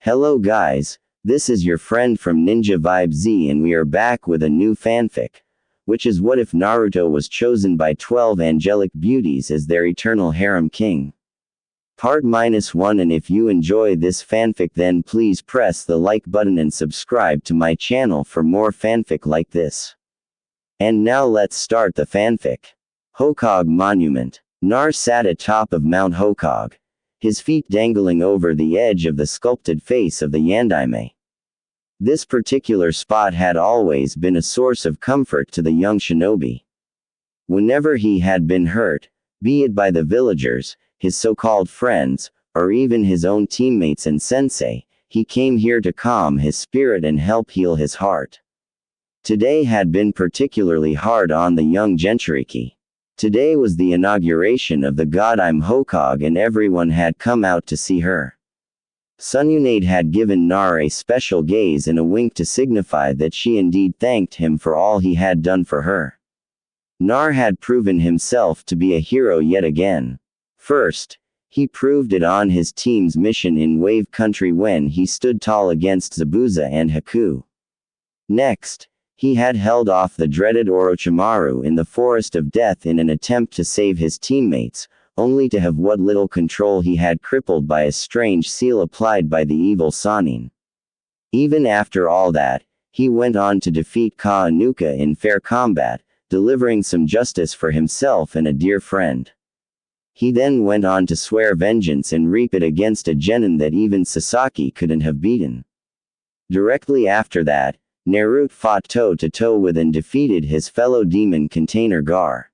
Hello guys, this is your friend from ninjavibeZ and we are back with a new fanfic, which is what if Naruto was chosen by 12 angelic beauties as their eternal harem king. Part -1 and if you enjoy this fanfic then please press the like button and subscribe to my channel for more fanfic like this. And now let's start the fanfic. Hokage Monument. Nar sat atop of Mount Hokage, his feet dangling over the edge of the sculpted face of the Yandime. This particular spot had always been a source of comfort to the young shinobi. Whenever he had been hurt, be it by the villagers, his so-called friends, or even his own teammates and sensei, he came here to calm his spirit and help heal his heart. Today had been particularly hard on the young Jinchuriki. Today was the inauguration of the Godime Hokage and everyone had come out to see her. Sununade had given Nar a special gaze and a wink to signify that she indeed thanked him for all he had done for her. Nar had proven himself to be a hero yet again. First, he proved it on his team's mission in Wave Country when he stood tall against Zabuza and Haku. Next, he had held off the dreaded Orochimaru in the Forest of Death in an attempt to save his teammates, only to have what little control he had crippled by a strange seal applied by the evil Sannin. Even after all that, he went on to defeat Ka Inuka in fair combat, delivering some justice for himself and a dear friend. He then went on to swear vengeance and reap it against a genin that even Sasaki couldn't have beaten. Directly after that, Naruto fought toe-to-toe with and defeated his fellow demon container Gar.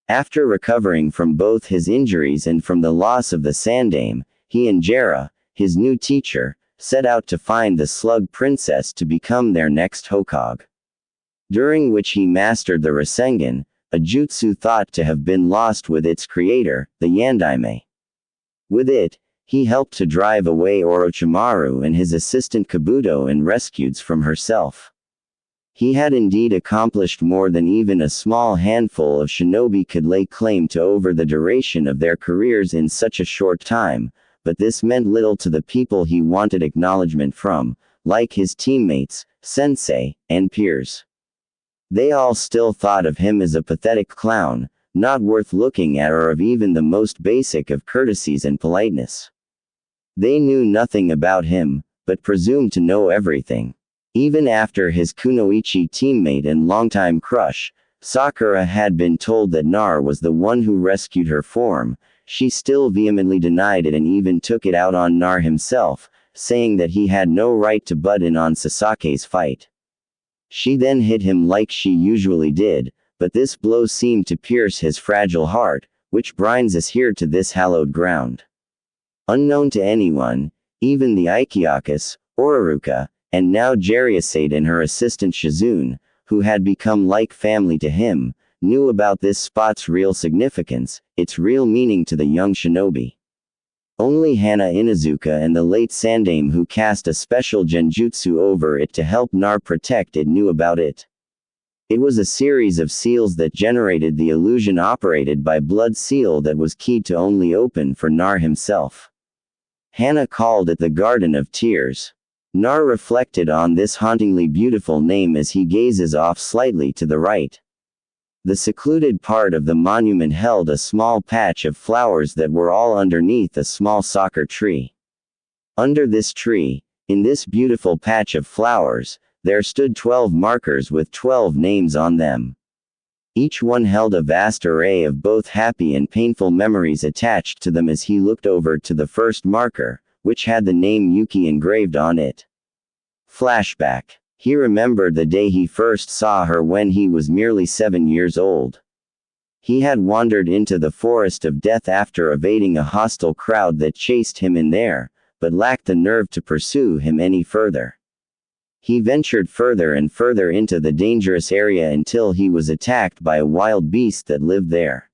After recovering from both his injuries and from the loss of the Sandaime, he and Jiraiya, his new teacher, set out to find the Slug Princess to become their next Hokage. During which he mastered the Rasengan, a jutsu thought to have been lost with its creator, the Yandime. With it, he helped to drive away Orochimaru and his assistant Kabuto and rescued from herself. He had indeed accomplished more than even a small handful of shinobi could lay claim to over the duration of their careers in such a short time, but this meant little to the people he wanted acknowledgement from, like his teammates, sensei, and peers. They all still thought of him as a pathetic clown, not worth looking at or of even the most basic of courtesies and politeness. They knew nothing about him, but presumed to know everything. Even after his kunoichi teammate and longtime crush, Sakura had been told that Nar was the one who rescued her form, she still vehemently denied it and even took it out on Nar himself, saying that he had no right to butt in on Sasake's fight. She then hit him like she usually did, but this blow seemed to pierce his fragile heart, which brings us here to this hallowed ground. Unknown to anyone, even the Ikyakus, Ororuka, and now Jiraiya and her assistant Shizune, who had become like family to him, knew about this spot's real significance, its real meaning to the young shinobi. Only Hana Inuzuka and the late Sandaime who cast a special genjutsu over it to help Nar protect it knew about it. It was a series of seals that generated the illusion operated by blood seal that was keyed to only open for Nar himself. Hana called it the Garden of Tears. Nar reflected on this hauntingly beautiful name as he gazes off slightly to the right. The secluded part of the monument held a small patch of flowers that were all underneath a small soccer tree. Under this tree, in this beautiful patch of flowers, there stood 12 markers with 12 names on them. Each one held a vast array of both happy and painful memories attached to them as he looked over to the first marker, which had the name Yuki engraved on it. Flashback. He remembered the day he first saw her when he was merely 7 years old. He had wandered into the Forest of Death after evading a hostile crowd that chased him in there, but lacked the nerve to pursue him any further. He ventured further and further into the dangerous area until he was attacked by a wild beast that lived there.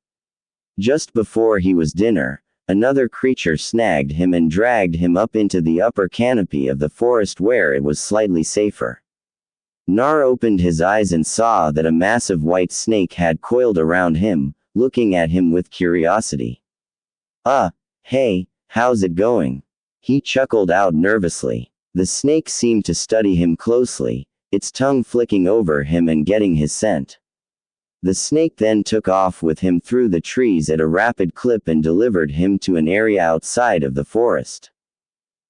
Just before he was dinner, another creature snagged him and dragged him up into the upper canopy of the forest where it was slightly safer. Nar opened his eyes and saw that a massive white snake had coiled around him, looking at him with curiosity. Hey, how's it going? He chuckled out nervously. The snake seemed to study him closely, its tongue flicking over him and getting his scent. The snake then took off with him through the trees at a rapid clip and delivered him to an area outside of the forest.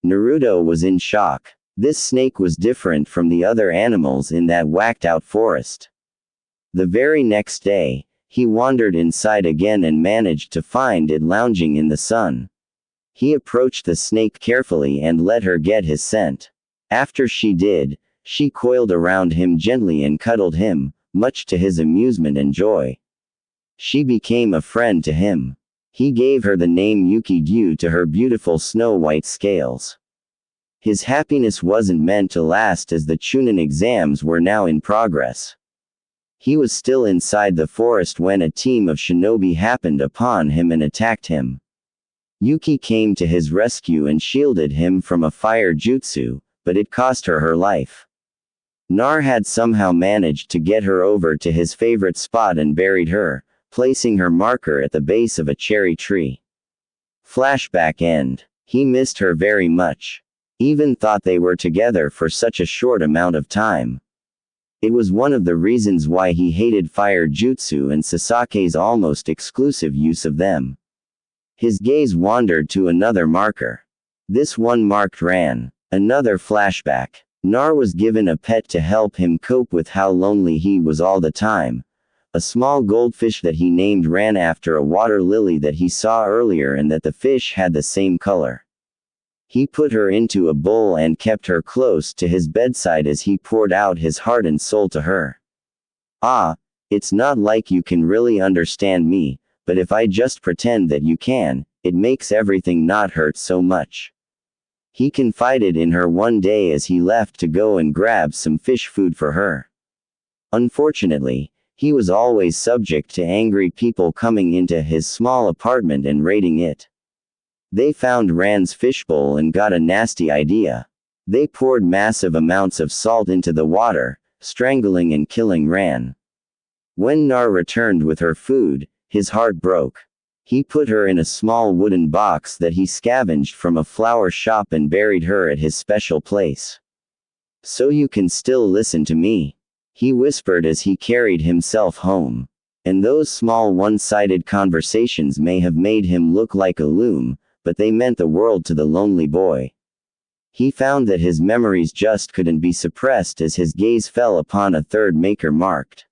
Naruto was in shock. This snake was different from the other animals in that whacked-out forest. The very next day, he wandered inside again and managed to find it lounging in the sun. He approached the snake carefully and let her get his scent. After she did, she coiled around him gently and cuddled him, much to his amusement and joy. She became a friend to him. He gave her the name Yuki due to her beautiful snow-white scales. His happiness wasn't meant to last as the Chunin exams were now in progress. He was still inside the forest when a team of shinobi happened upon him and attacked him. Yuki came to his rescue and shielded him from a fire jutsu, but it cost her her life. Nar had somehow managed to get her over to his favorite spot and buried her, placing her marker at the base of a cherry tree. Flashback end. He missed her very much. Even thought they were together for such a short amount of time. It was one of the reasons why he hated fire jutsu and Sasake's almost exclusive use of them. His gaze wandered to another marker. This one marked Ran. Another flashback. Nar was given a pet to help him cope with how lonely he was all the time. A small goldfish that he named Ran after a water lily that he saw earlier and that the fish had the same color. He put her into a bowl and kept her close to his bedside as he poured out his heart and soul to her. Ah, it's not like you can really understand me, but if I just pretend that you can, it makes everything not hurt so much. He confided in her one day as he left to go and grab some fish food for her. Unfortunately, he was always subject to angry people coming into his small apartment and raiding it. They found Ran's fishbowl and got a nasty idea. They poured massive amounts of salt into the water, strangling and killing Ran. When Nar returned with her food, his heart broke. He put her in a small wooden box that he scavenged from a flower shop and buried her at his special place. "So you can still listen to me," he whispered as he carried himself home. And those small one-sided conversations may have made him look like a loom, but they meant the world to the lonely boy. He found that his memories just couldn't be suppressed as his gaze fell upon a third marker marked.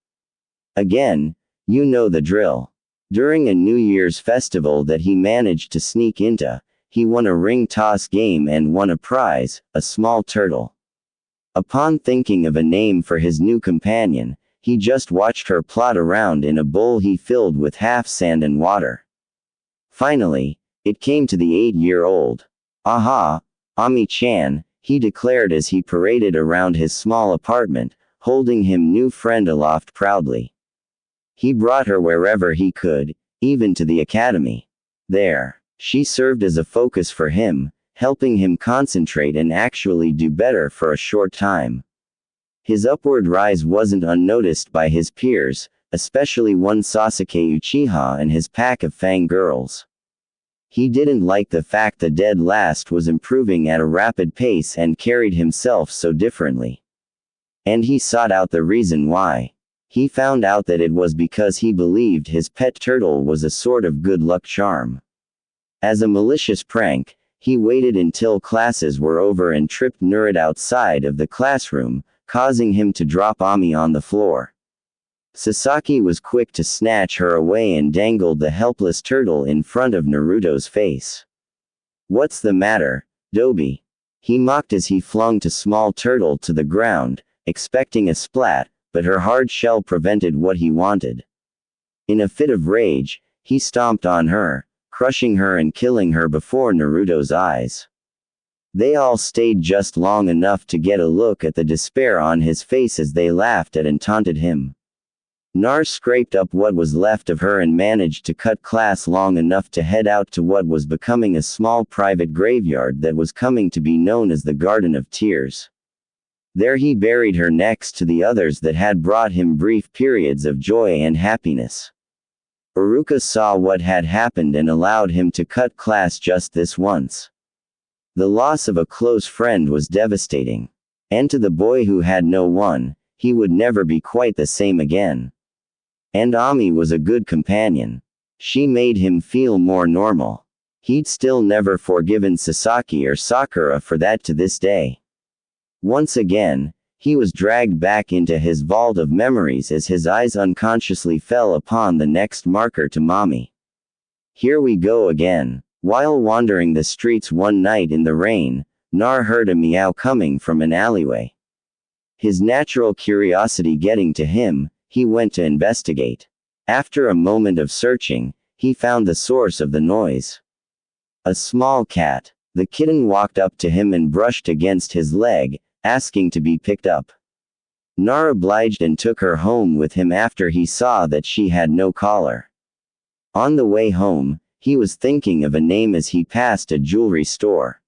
Again, you know the drill. During a New Year's festival that he managed to sneak into, he won a ring toss game and won a prize, a small turtle. Upon thinking of a name for his new companion, he just watched her plod around in a bowl he filled with half sand and water. Finally, it came to the 8-year-old. "Aha, Ami-chan," he declared as he paraded around his small apartment, holding his new friend aloft proudly. He brought her wherever he could, even to the academy. There, she served as a focus for him, helping him concentrate and actually do better for a short time. His upward rise wasn't unnoticed by his peers, especially one Sasuke Uchiha and his pack of Fang girls. He didn't like the fact the dead last was improving at a rapid pace and carried himself so differently. And he sought out the reason why. He found out that it was because he believed his pet turtle was a sort of good luck charm. As a malicious prank, he waited until classes were over and tripped Naruto outside of the classroom, causing him to drop Ami on the floor. Sasaki was quick to snatch her away and dangled the helpless turtle in front of Naruto's face. "What's the matter, Dobi?" he mocked as he flung the small turtle to the ground, expecting a splat, but her hard shell prevented what he wanted. In a fit of rage, he stomped on her, crushing her and killing her before Naruto's eyes. They all stayed just long enough to get a look at the despair on his face as they laughed at and taunted him. Nar scraped up what was left of her and managed to cut class long enough to head out to what was becoming a small private graveyard that was coming to be known as the Garden of Tears. There he buried her next to the others that had brought him brief periods of joy and happiness. Iruka saw what had happened and allowed him to cut class just this once. The loss of a close friend was devastating. And to the boy who had no one, he would never be quite the same again. And Ami was a good companion. She made him feel more normal. He'd still never forgiven Sasaki or Sakura for that to this day. Once again, he was dragged back into his vault of memories as his eyes unconsciously fell upon the next marker to Mommy. Here we go again. While wandering the streets one night in the rain, Nar heard a meow coming from an alleyway. His natural curiosity getting to him, he went to investigate. After a moment of searching, he found the source of the noise. A small cat. The kitten walked up to him and brushed against his leg, asking to be picked up. Nar obliged and took her home with him after he saw that she had no collar. On the way home, he was thinking of a name as he passed a jewelry store.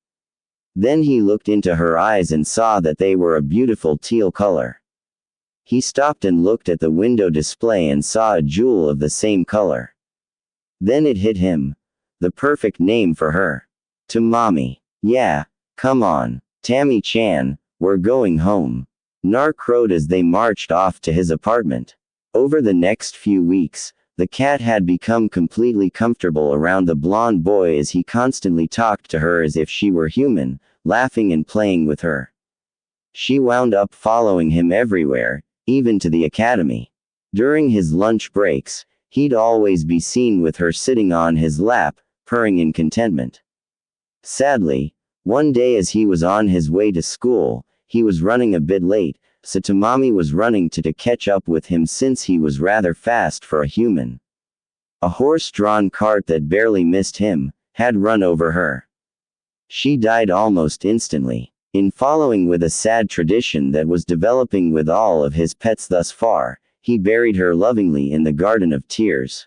Then he looked into her eyes and saw that they were a beautiful teal color. He stopped and looked at the window display and saw a jewel of the same color. Then it hit him. The perfect name for her. To Mommy. Yeah, come on, Tammy-chan, we're going home. Nar crowed as they marched off to his apartment. Over the next few weeks, the cat had become completely comfortable around the blonde boy as he constantly talked to her as if she were human, laughing and playing with her. She wound up following him everywhere, even to the academy. During his lunch breaks, he'd always be seen with her sitting on his lap, purring in contentment. Sadly, one day as he was on his way to school, he was running a bit late, so Tamami was running to catch up with him since he was rather fast for a human. A horse-drawn cart that barely missed him had run over her. She died almost instantly, in following with a sad tradition that was developing with all of his pets thus far. He buried her lovingly in the Garden of Tears.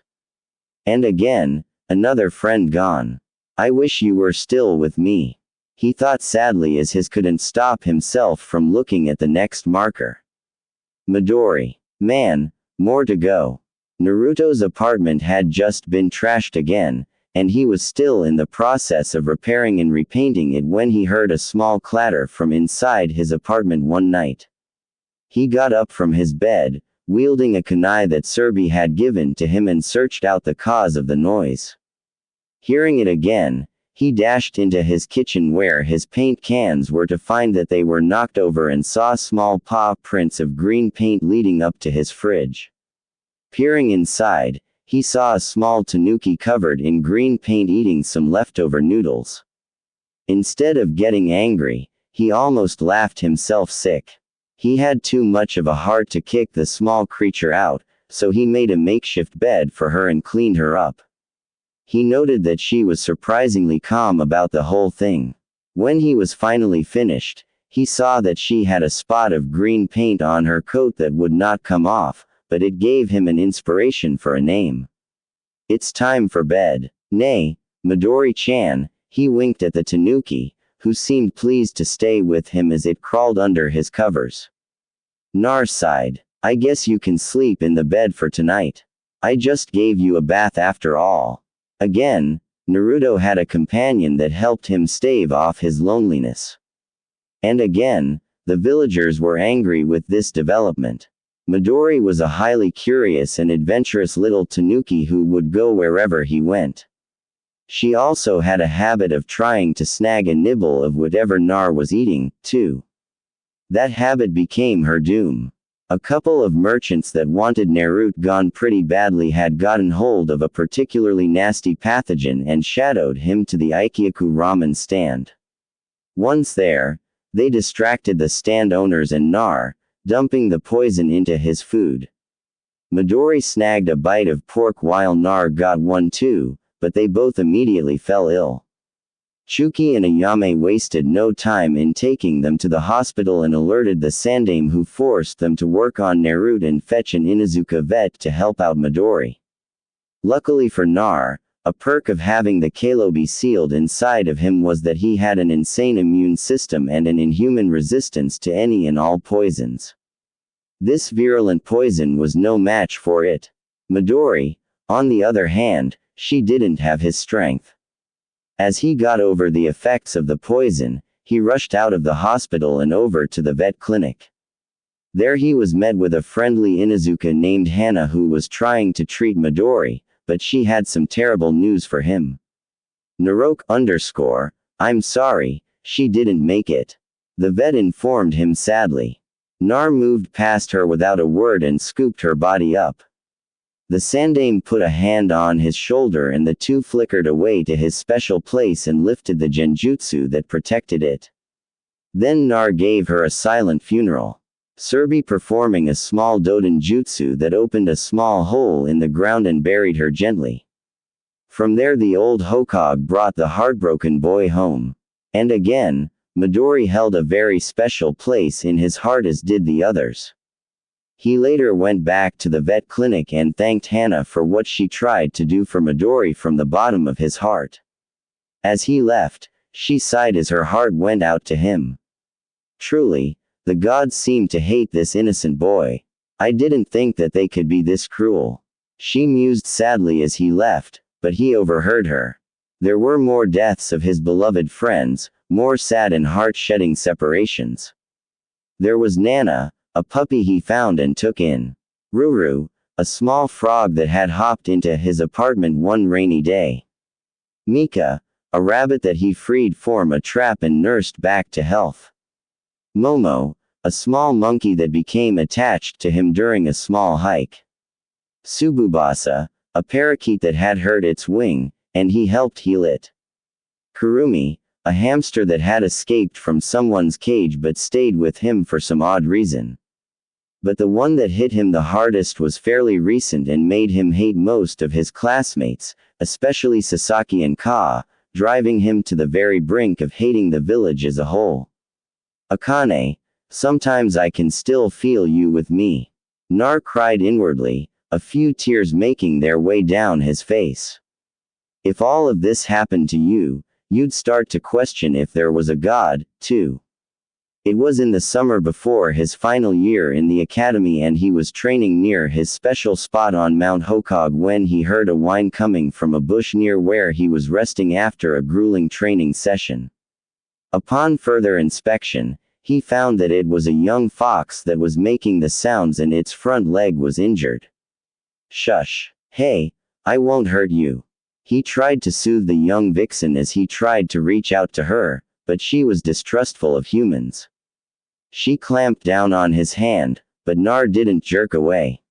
And again, another friend gone. I wish you were still with me. He thought sadly as his couldn't stop himself from looking at the next marker. Midori. Man, more to go. Naruto's apartment had just been trashed again, and he was still in the process of repairing and repainting it when he heard a small clatter from inside his apartment one night. He got up from his bed, wielding a kunai that Serbi had given to him, and searched out the cause of the noise. Hearing it again, he dashed into his kitchen where his paint cans were to find that they were knocked over and saw small paw prints of green paint leading up to his fridge. Peering inside, he saw a small tanuki covered in green paint eating some leftover noodles. Instead of getting angry, he almost laughed himself sick. He had too much of a heart to kick the small creature out, so he made a makeshift bed for her and cleaned her up. He noted that she was surprisingly calm about the whole thing. When he was finally finished, he saw that she had a spot of green paint on her coat that would not come off, but it gave him an inspiration for a name. It's time for bed. Nay, Midori-chan, he winked at the tanuki, who seemed pleased to stay with him as it crawled under his covers. Nar sighed. I guess you can sleep in the bed for tonight. I just gave you a bath after all. Again, Naruto had a companion that helped him stave off his loneliness. And again, the villagers were angry with this development. Midori was a highly curious and adventurous little tanuki who would go wherever he went. She also had a habit of trying to snag a nibble of whatever Nar was eating, too. That habit became her doom. A couple of merchants that wanted Naruto gone pretty badly had gotten hold of a particularly nasty pathogen and shadowed him to the Ikyaku ramen stand. Once there, they distracted the stand owners and Nar, dumping the poison into his food. Midori snagged a bite of pork while Nar got one too, but they both immediately fell ill. Chuki and Ayame wasted no time in taking them to the hospital and alerted the Sandame, who forced them to work on Naruto and fetch an Inuzuka vet to help out Midori. Luckily for Nar, a perk of having the Kalobi sealed inside of him was that he had an insane immune system and an inhuman resistance to any and all poisons. This virulent poison was no match for it. Midori, on the other hand, she didn't have his strength. As he got over the effects of the poison, he rushed out of the hospital and over to the vet clinic. There he was met with a friendly Inuzuka named Hana who was trying to treat Midori, but she had some terrible news for him. Naroke_, I'm sorry, she didn't make it. The vet informed him sadly. Nar moved past her without a word and scooped her body up. The Sandaime put a hand on his shoulder and the two flickered away to his special place and lifted the genjutsu that protected it. Then Nar gave her a silent funeral. Serbi performing a small Doden jutsu that opened a small hole in the ground and buried her gently. From there the old Hokage brought the heartbroken boy home. And again, Midori held a very special place in his heart as did the others. He later went back to the vet clinic and thanked Hana for what she tried to do for Midori from the bottom of his heart. As he left, she sighed as her heart went out to him. Truly, the gods seemed to hate this innocent boy. I didn't think that they could be this cruel. She mused sadly as he left, but he overheard her. There were more deaths of his beloved friends, more sad and heart-shedding separations. There was Nana, a puppy he found and took in. Ruru, a small frog that had hopped into his apartment one rainy day. Mika, a rabbit that he freed from a trap and nursed back to health. Momo, a small monkey that became attached to him during a small hike. Tsububasa, a parakeet that had hurt its wing, and he helped heal it. Kurumi, a hamster that had escaped from someone's cage but stayed with him for some odd reason. But the one that hit him the hardest was fairly recent and made him hate most of his classmates, especially Sasaki and Ka, driving him to the very brink of hating the village as a whole. Akane, sometimes I can still feel you with me. Nar cried inwardly, a few tears making their way down his face. If all of this happened to you, you'd start to question if there was a god, too. It was in the summer before his final year in the academy and he was training near his special spot on Mount Hokage when he heard a whine coming from a bush near where he was resting after a grueling training session. Upon further inspection, he found that it was a young fox that was making the sounds and its front leg was injured. Shush. Hey, I won't hurt you. He tried to soothe the young vixen as he tried to reach out to her, but she was distrustful of humans. She clamped down on his hand, but Nar didn't jerk away.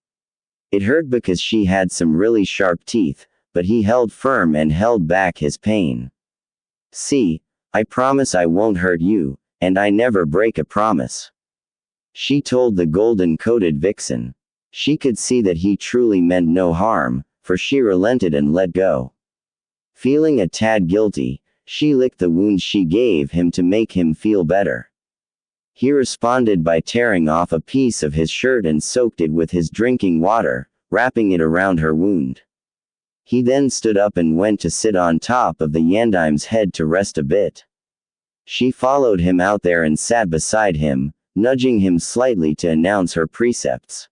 It hurt because she had some really sharp teeth, but he held firm and held back his pain. See, I promise I won't hurt you, and I never break a promise. She told the golden-coated vixen. She could see that he truly meant no harm, for she relented and let go. Feeling a tad guilty, she licked the wound she gave him to make him feel better. He responded by tearing off a piece of his shirt and soaked it with his drinking water, wrapping it around her wound. He then stood up and went to sit on top of the Yandaime's head to rest a bit. She followed him out there and sat beside him, nudging him slightly to announce her precepts.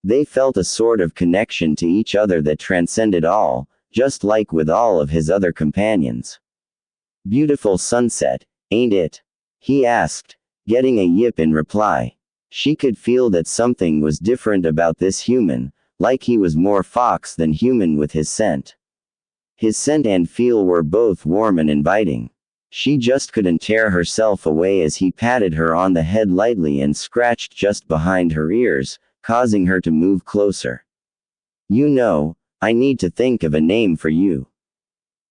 They felt a sort of connection to each other that transcended all, just like with all of his other companions. Beautiful sunset, ain't it? He asked, getting a yip in reply. She could feel that something was different about this human, like he was more fox than human with his scent. His scent and feel were both warm and inviting. She just couldn't tear herself away as he patted her on the head lightly and scratched just behind her ears, causing her to move closer. You know, I need to think of a name for you.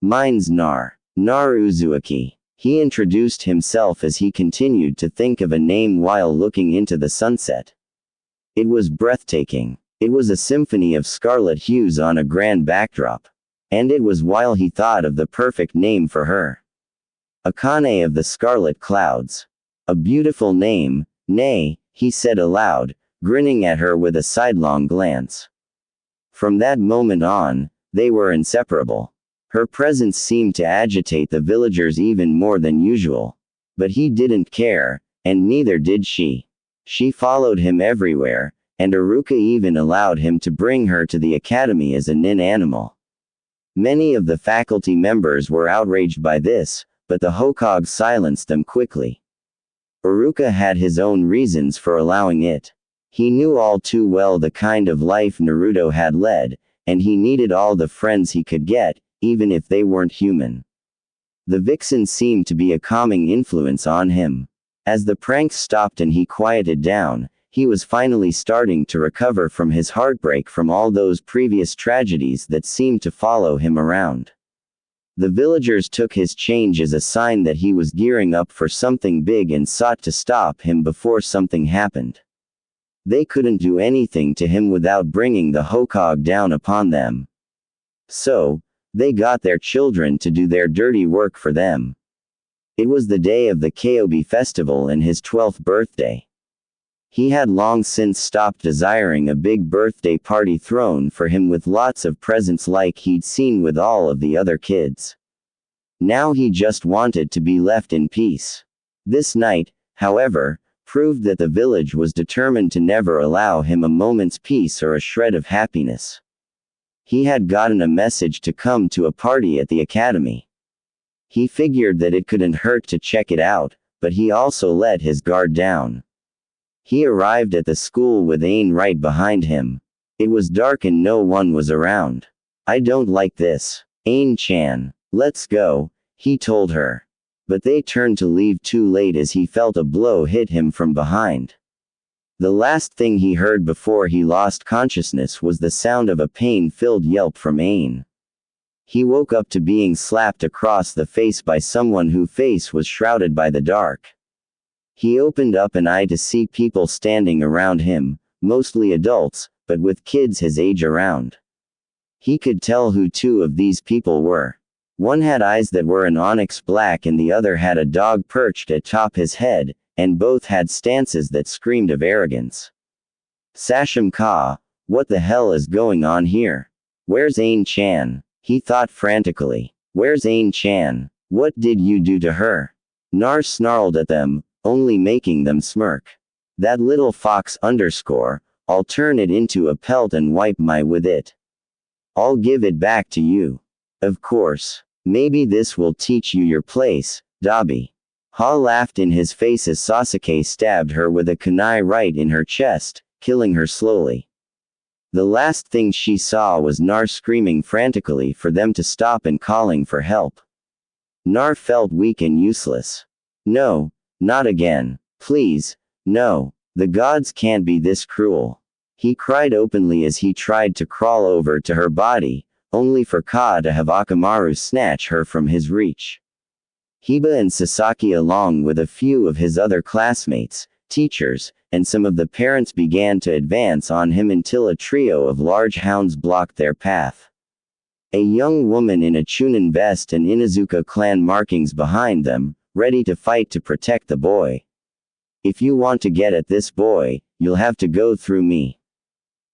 Mine's Nar Uzuaki. He introduced himself as he continued to think of a name while looking into the sunset. It was breathtaking. It was a symphony of scarlet hues on a grand backdrop. And it was while he thought of the perfect name for her. Akane of the Scarlet Clouds. A beautiful name, nay, he said aloud, grinning at her with a sidelong glance. From that moment on, they were inseparable. Her presence seemed to agitate the villagers even more than usual. But he didn't care, and neither did she. She followed him everywhere, and Aruka even allowed him to bring her to the academy as a nin animal. Many of the faculty members were outraged by this, but the Hokage silenced them quickly. Iruka had his own reasons for allowing it. He knew all too well the kind of life Naruto had led, and he needed all the friends he could get, even if they weren't human. The vixen seemed to be a calming influence on him. As the pranks stopped and he quieted down, he was finally starting to recover from his heartbreak from all those previous tragedies that seemed to follow him around. The villagers took his change as a sign that he was gearing up for something big and sought to stop him before something happened. They couldn't do anything to him without bringing the Hokage down upon them. So, they got their children to do their dirty work for them. It was the day of the Kyobi festival and his 12th birthday. He had long since stopped desiring a big birthday party thrown for him with lots of presents like he'd seen with all of the other kids. Now he just wanted to be left in peace. This night, however, proved that the village was determined to never allow him a moment's peace or a shred of happiness. He had gotten a message to come to a party at the academy. He figured that it couldn't hurt to check it out, but he also let his guard down. He arrived at the school with Ain right behind him. It was dark and no one was around. "I don't like this. Ain-chan, let's go," he told her. But they turned to leave too late as he felt a blow hit him from behind. The last thing he heard before he lost consciousness was the sound of a pain-filled yelp from Ain. He woke up to being slapped across the face by someone whose face was shrouded by the dark. He opened up an eye to see people standing around him, mostly adults, but with kids his age around. He could tell who two of these people were. One had eyes that were an onyx black and the other had a dog perched atop his head, and both had stances that screamed of arrogance. Sashim Ka, what the hell is going on here? Where's Ain-chan? He thought frantically. Where's Ain-chan? What did you do to her? Nar snarled at them, only making them smirk. That little fox _ I'll turn it into a pelt and wipe my with it. I'll give it back to you. Of course. Maybe this will teach you your place, Dabi. Ha laughed in his face as Sasuke stabbed her with a kunai right in her chest, killing her slowly. The last thing she saw was Nar screaming frantically for them to stop and calling for help. Nar felt weak and useless. No, not again. Please, no. The gods can't be this cruel. He cried openly as he tried to crawl over to her body, only for Ka to have Akamaru snatch her from his reach. Hiba and Sasaki along with a few of his other classmates, teachers, and some of the parents began to advance on him until a trio of large hounds blocked their path. A young woman in a Chunin vest and Inuzuka clan markings behind them, ready to fight to protect the boy. If you want to get at this boy, you'll have to go through me.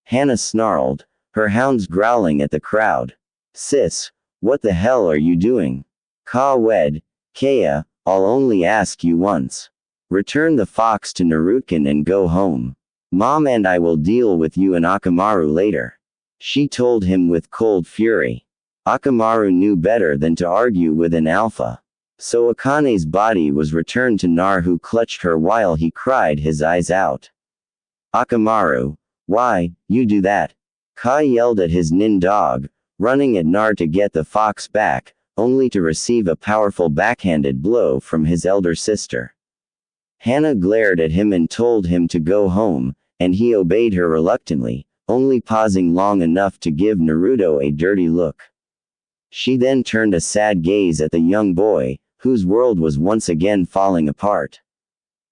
Hannah snarled, her hounds growling at the crowd. Sis, what the hell are you doing? Ka wed, Kea, I'll only ask you once. Return the fox to Narutkin and go home. Mom and I will deal with you and Akamaru later. She told him with cold fury. Akamaru knew better than to argue with an alpha. So Akane's body was returned to Nar, who clutched her while he cried his eyes out. Akamaru, why, you do that? Ka yelled at his nin dog, running at Nar to get the fox back, only to receive a powerful backhanded blow from his elder sister. Hannah glared at him and told him to go home, and he obeyed her reluctantly, only pausing long enough to give Naruto a dirty look. She then turned a sad gaze at the young boy, whose world was once again falling apart.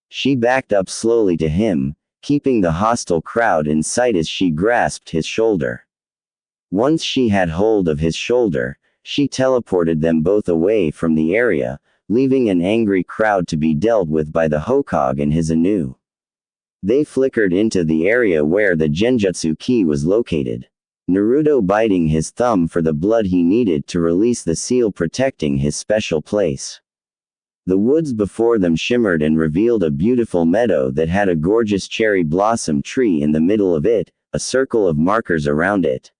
She backed up slowly to him, keeping the hostile crowd in sight as she grasped his shoulder. Once she had hold of his shoulder, she teleported them both away from the area, leaving an angry crowd to be dealt with by the Hokage and his Anu. They flickered into the area where the Genjutsu key was located. Naruto biting his thumb for the blood he needed to release the seal protecting his special place. The woods before them shimmered and revealed a beautiful meadow that had a gorgeous cherry blossom tree in the middle of it, a circle of markers around it.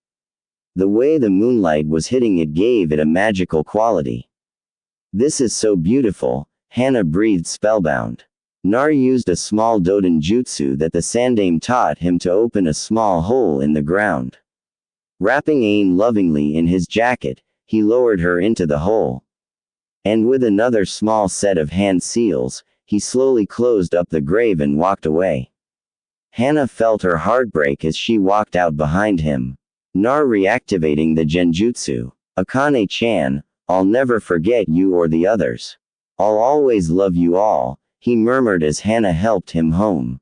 The way the moonlight was hitting it gave it a magical quality. This is so beautiful, Hana breathed spellbound. Nar used a small Doden jutsu that the Sandame taught him to open a small hole in the ground. Wrapping Ain lovingly in his jacket, he lowered her into the hole. And with another small set of hand seals, he slowly closed up the grave and walked away. Hana felt her heart break as she walked out behind him. Nar reactivating the genjutsu. Akane-chan, I'll never forget you or the others. I'll always love you all, he murmured as Hana helped him home.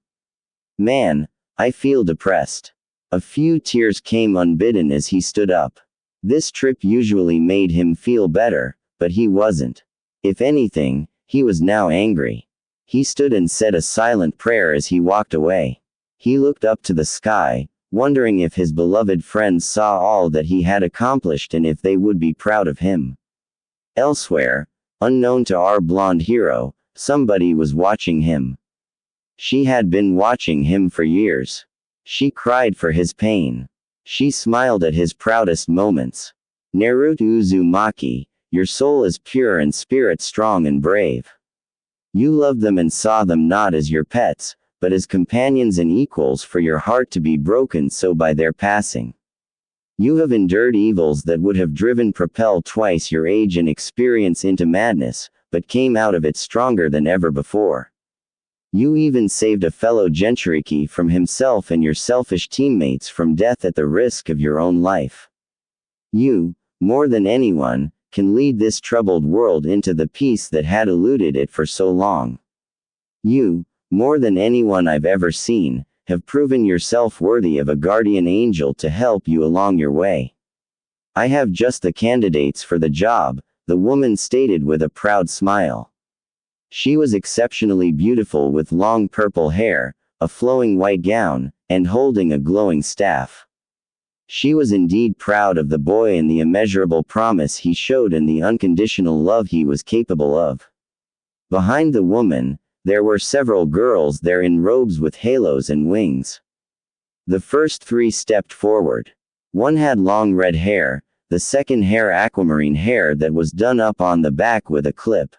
Man, I feel depressed. A few tears came unbidden as he stood up. This trip usually made him feel better, but he wasn't. If anything, he was now angry. He stood and said a silent prayer as he walked away. He looked up to the sky, wondering if his beloved friends saw all that he had accomplished and if they would be proud of him. Elsewhere, unknown to our blonde hero, somebody was watching him. She had been watching him for years. She cried for his pain. She smiled at his proudest moments. Naruto Uzumaki, your soul is pure and spirit strong and brave. You loved them and saw them not as your pets, but as companions and equals for your heart to be broken so by their passing. You have endured evils that would have driven propel twice your age and experience into madness, but came out of it stronger than ever before. You even saved a fellow Jinchuriki from himself and your selfish teammates from death at the risk of your own life. You, more than anyone, can lead this troubled world into the peace that had eluded it for so long. You, more than anyone I've ever seen, have proven yourself worthy of a guardian angel to help you along your way. I have just the candidates for the job, the woman stated with a proud smile. She was exceptionally beautiful with long purple hair, a flowing white gown, and holding a glowing staff. She was indeed proud of the boy and the immeasurable promise he showed and the unconditional love he was capable of. Behind the woman, there were several girls there in robes with halos and wings. The first three stepped forward. One had long red hair, the second hair aquamarine hair that was done up on the back with a clip.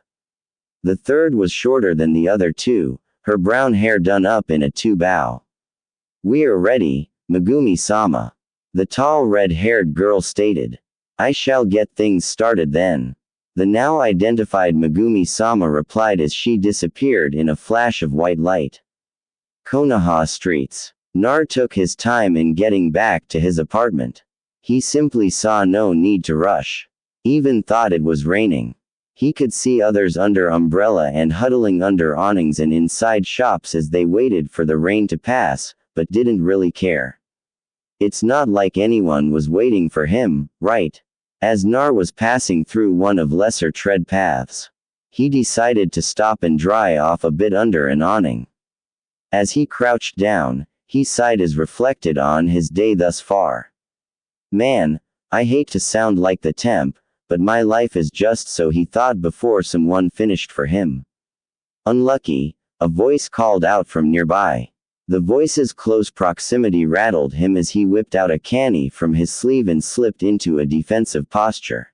The third was shorter than the other two, her brown hair done up in a two-bow. We are ready, Megumi-sama. The tall red-haired girl stated. I shall get things started then. The now identified Megumi-sama replied as she disappeared in a flash of white light. Konoha streets. Nar took his time in getting back to his apartment. He simply saw no need to rush. Even thought it was raining. He could see others under umbrella and huddling under awnings and inside shops as they waited for the rain to pass, but didn't really care. It's not like anyone was waiting for him, right? As Nar was passing through one of lesser tread paths, he decided to stop and dry off a bit under an awning. As he crouched down, he sighed as reflected on his day thus far. Man, I hate to sound like the temp, but my life is just so, he thought before someone finished for him. Unlucky, a voice called out from nearby. The voice's close proximity rattled him as he whipped out a canny from his sleeve and slipped into a defensive posture.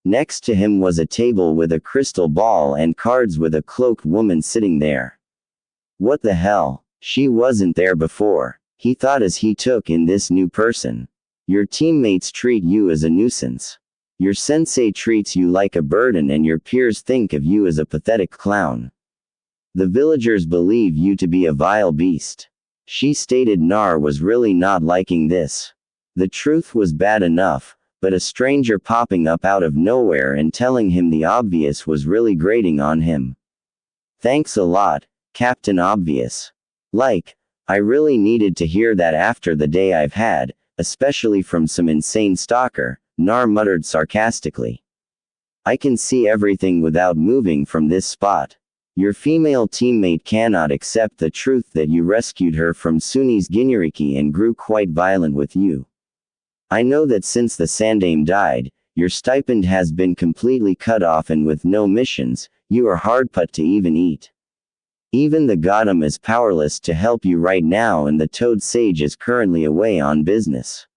Next to him was a table with a crystal ball and cards with a cloaked woman sitting there. What the hell? She wasn't there before, he thought as he took in this new person. Your teammates treat you as a nuisance. Your sensei treats you like a burden and your peers think of you as a pathetic clown. The villagers believe you to be a vile beast. She stated Nar was really not liking this. The truth was bad enough, but a stranger popping up out of nowhere and telling him the obvious was really grating on him. Thanks a lot, Captain Obvious. I really needed to hear that after the day I've had, especially from some insane stalker, Nar muttered sarcastically. I can see everything without moving from this spot. Your female teammate cannot accept the truth that you rescued her from Suni's Ginuriki and grew quite violent with you. I know that since the Sandame died, your stipend has been completely cut off and with no missions, you are hard put to even eat. Even the Gotham is powerless to help you right now and the Toad Sage is currently away on business.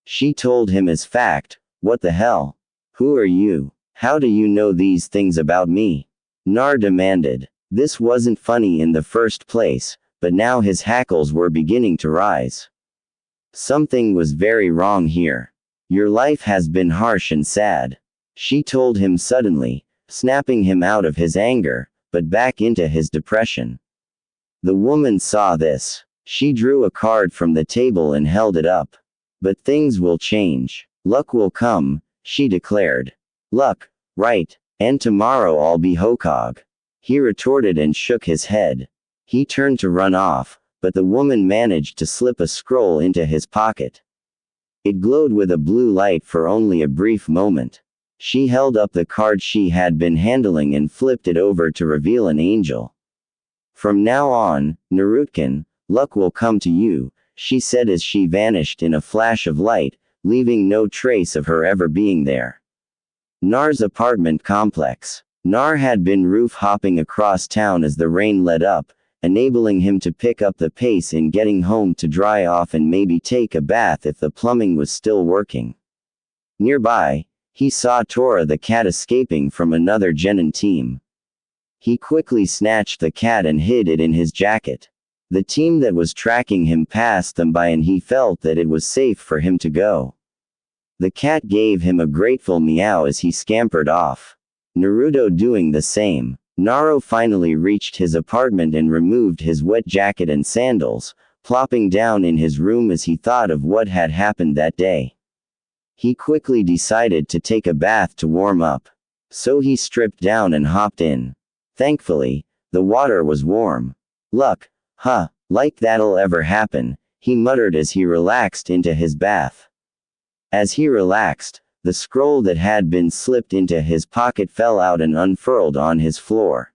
She told him as fact. What the hell? Who are you? How do you know these things about me? Nar demanded. This wasn't funny in the first place, but now his hackles were beginning to rise. Something was very wrong here. Your life has been harsh and sad. She told him suddenly, snapping him out of his anger, but back into his depression. The woman saw this. She drew a card from the table and held it up. But things will change. Luck will come, she declared. Luck, right, and tomorrow I'll be Hokage. He retorted and shook his head. He turned to run off, but the woman managed to slip a scroll into his pocket. It glowed with a blue light for only a brief moment. She held up the card she had been handling and flipped it over to reveal an angel. From now on, Naruto, luck will come to you, she said as she vanished in a flash of light, leaving no trace of her ever being there. Nar's apartment complex. Nar had been roof hopping across town as the rain let up, enabling him to pick up the pace in getting home to dry off and maybe take a bath if the plumbing was still working. Nearby, he saw Tora the cat escaping from another genin team. He quickly snatched the cat and hid it in his jacket. The team that was tracking him passed them by and he felt that it was safe for him to go. The cat gave him a grateful meow as he scampered off. Naruto doing the same. Naruto finally reached his apartment and removed his wet jacket and sandals, plopping down in his room as he thought of what had happened that day. He quickly decided to take a bath to warm up. So he stripped down and hopped in. Thankfully, the water was warm. Luck, huh, like that'll ever happen, he muttered as he relaxed into his bath. As he relaxed, the scroll that had been slipped into his pocket fell out and unfurled on his floor.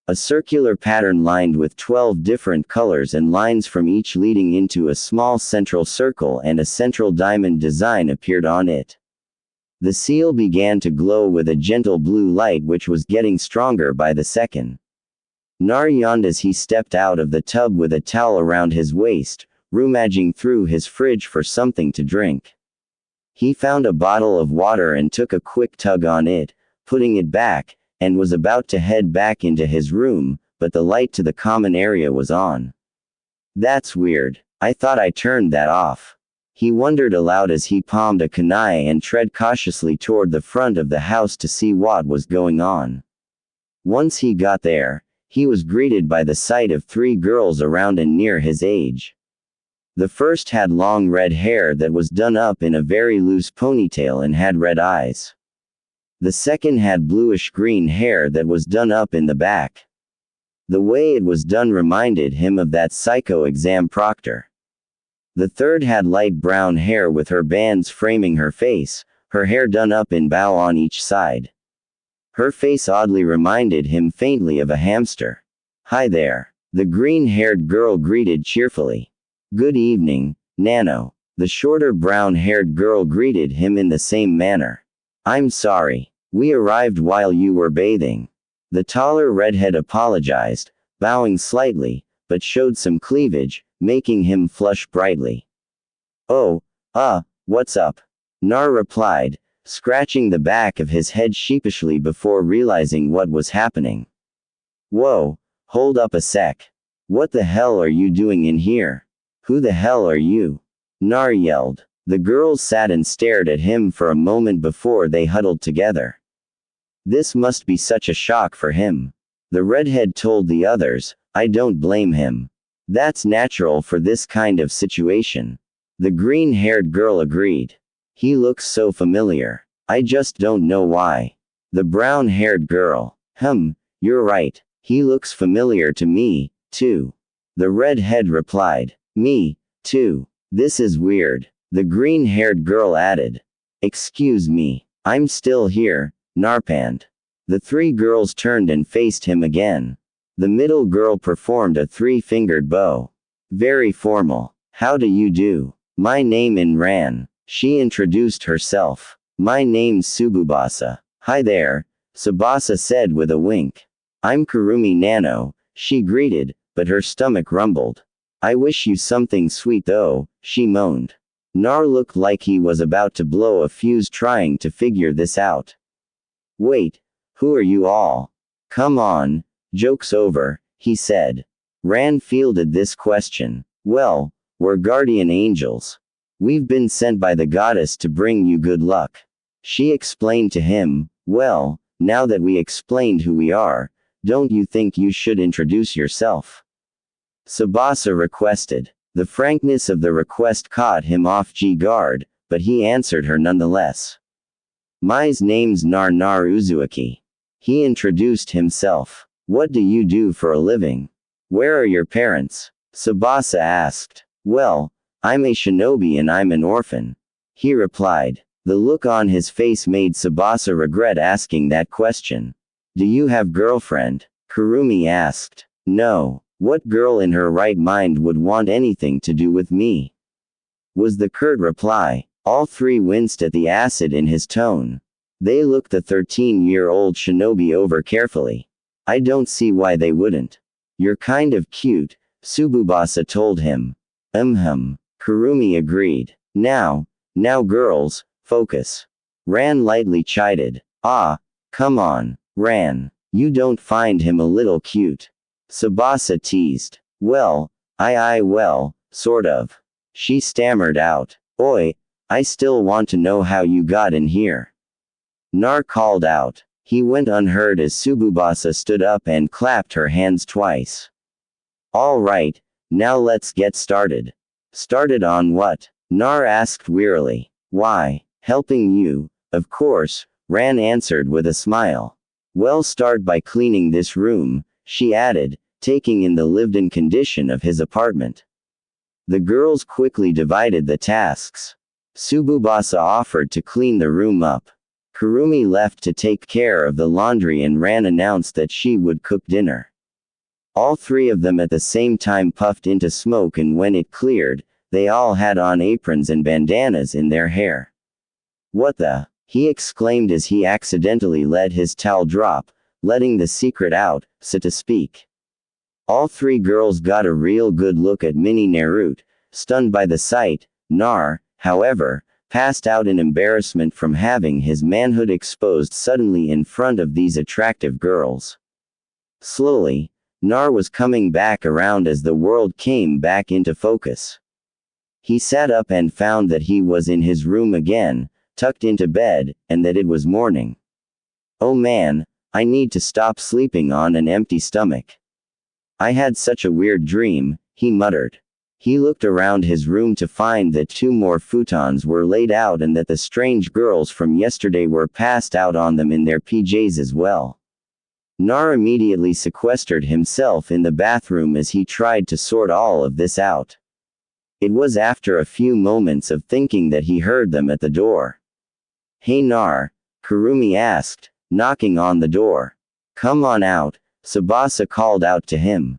A circular pattern lined with 12 different colors and lines from each leading into a small central circle and a central diamond design appeared on it. The seal began to glow with a gentle blue light which was getting stronger by the second. Nar yawned as he stepped out of the tub with a towel around his waist, rummaging through his fridge for something to drink. He found a bottle of water and took a quick tug on it, putting it back, and was about to head back into his room, but the light to the common area was on. That's weird. I thought I turned that off. He wondered aloud as he palmed a kunai and tread cautiously toward the front of the house to see what was going on. Once he got there, he was greeted by the sight of 3 girls around and near his age. The first had long red hair that was done up in a very loose ponytail and had red eyes. The second had bluish-green hair that was done up in the back. The way it was done reminded him of that psycho exam proctor. The third had light brown hair with her bands framing her face, her hair done up in bow on each side. Her face oddly reminded him faintly of a hamster. Hi there. The green-haired girl greeted cheerfully. Good evening, Nano. The shorter brown-haired girl greeted him in the same manner. I'm sorry. We arrived while you were bathing. The taller redhead apologized, bowing slightly, but showed some cleavage, making him flush brightly. Oh, what's up? Nar replied, scratching the back of his head sheepishly before realizing what was happening. Whoa, hold up a sec. What the hell are you doing in here? Who the hell are you? Nar yelled. The girls sat and stared at him for a moment before they huddled together. This must be such a shock for him. The redhead told the others, I don't blame him. That's natural for this kind of situation. The green-haired girl agreed. He looks so familiar. I just don't know why. The brown-haired girl. You're right. He looks familiar to me, too. The redhead replied. Me, too. This is weird. The green-haired girl added. Excuse me. I'm still here, Narpand. The 3 girls turned and faced him again. The middle girl performed a 3-fingered bow. Very formal. How do you do? My name is Ran. She introduced herself. My name's Tsubasa. Hi there, Tsubasa said with a wink. I'm Kurumi Nano, she greeted, but her stomach rumbled. I wish you something sweet though, she moaned. Nar looked like he was about to blow a fuse trying to figure this out. Wait, who are you all? Come on, joke's over, he said. Ran fielded this question. Well, we're guardian angels. We've been sent by the goddess to bring you good luck. She explained to him. Well, now that we explained who we are, don't you think you should introduce yourself? Tsubasa requested. The frankness of the request caught him off guard, but he answered her nonetheless. My name's Nar Uzuaki. He introduced himself. What do you do for a living? Where are your parents? Tsubasa asked. Well, I'm a shinobi and I'm an orphan. He replied. The look on his face made Tsubasa regret asking that question. Do you have girlfriend? Kurumi asked. No. What girl in her right mind would want anything to do with me? Was the curt reply. All three winced at the acid in his tone. They looked the 13-year-old shinobi over carefully. I don't see why they wouldn't. You're kind of cute, Tsubasa told him. Kurumi agreed. Now girls, focus. Ran lightly chided. Ah, come on, Ran. You don't find him a little cute? Tsubasa teased. Well, well, sort of. She stammered out. Oi, I still want to know how you got in here. Nar called out. He went unheard as Tsubasa stood up and clapped her hands twice. All right, now let's get started. Started on what? Nar asked wearily. Why, helping you, of course, Ran answered with a smile. Well, start by cleaning this room, she added, taking in the lived-in condition of his apartment. The girls quickly divided the tasks. Tsubasa offered to clean the room up. Kurumi left to take care of the laundry and Ran announced that she would cook dinner. All three of them at the same time puffed into smoke, and when it cleared, they all had on aprons and bandanas in their hair. What the? He exclaimed as he accidentally let his towel drop, letting the secret out, so to speak. All three girls got a real good look at mini Naruto, stunned by the sight. Nar, however, passed out in embarrassment from having his manhood exposed suddenly in front of these attractive girls. Slowly, Nar was coming back around as the world came back into focus. He sat up and found that he was in his room again, tucked into bed, and that it was morning. Oh man, I need to stop sleeping on an empty stomach. I had such a weird dream, he muttered. He looked around his room to find that 2 more futons were laid out and that the strange girls from yesterday were passed out on them in their PJs as well. Nar immediately sequestered himself in the bathroom as he tried to sort all of this out. It was after a few moments of thinking that he heard them at the door. Hey Nar, Kurumi asked, knocking on the door. Come on out, Tsubasa called out to him.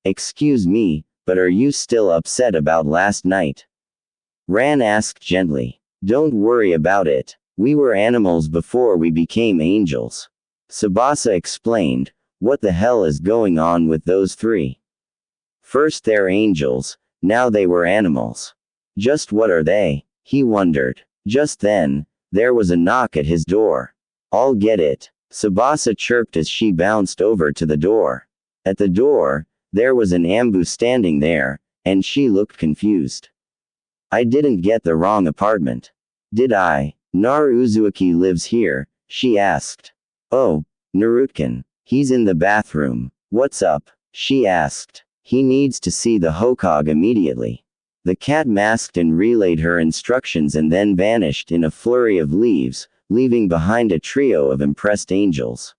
Excuse me, but are you still upset about last night? Ran asked gently. Don't worry about it. We were animals before we became angels. Tsubasa explained. What the hell is going on with those three? First they're angels, now they were animals. Just what are they? He wondered. Just then, there was a knock at his door. I'll get it, Tsubasa chirped as she bounced over to the door. At the door, there was an Ambu standing there, and she looked confused. I didn't get the wrong apartment. Did I? Nar Uzuaki lives here, she asked. Oh, Naruto-kun. He's in the bathroom. What's up? She asked. He needs to see the Hokage immediately. The cat masked and relayed her instructions and then vanished in a flurry of leaves, leaving behind a trio of impressed angels.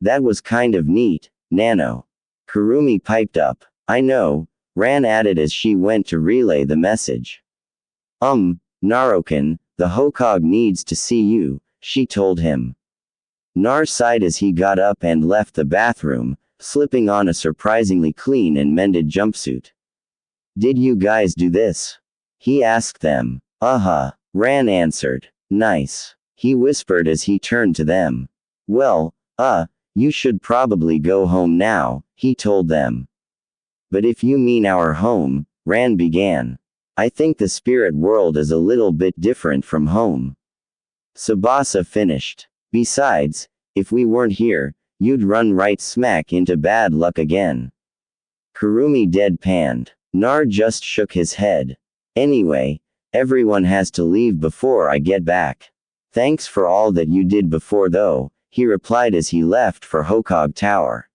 That was kind of neat, Nano. Kurumi piped up. I know, Ran added as she went to relay the message. Naruto-kun, the Hokage needs to see you, she told him. Nar sighed as he got up and left the bathroom, slipping on a surprisingly clean and mended jumpsuit. Did you guys do this? He asked them. Ran answered. Nice. He whispered as he turned to them. Well, you should probably go home now, he told them. But if you mean our home, Ran began. I think the spirit world is a little bit different from home. Tsubasa finished. Besides, if we weren't here, you'd run right smack into bad luck again. Kurumi deadpanned. Nar just shook his head. Anyway, everyone has to leave before I get back. Thanks for all that you did before though, he replied as he left for Hokage Tower.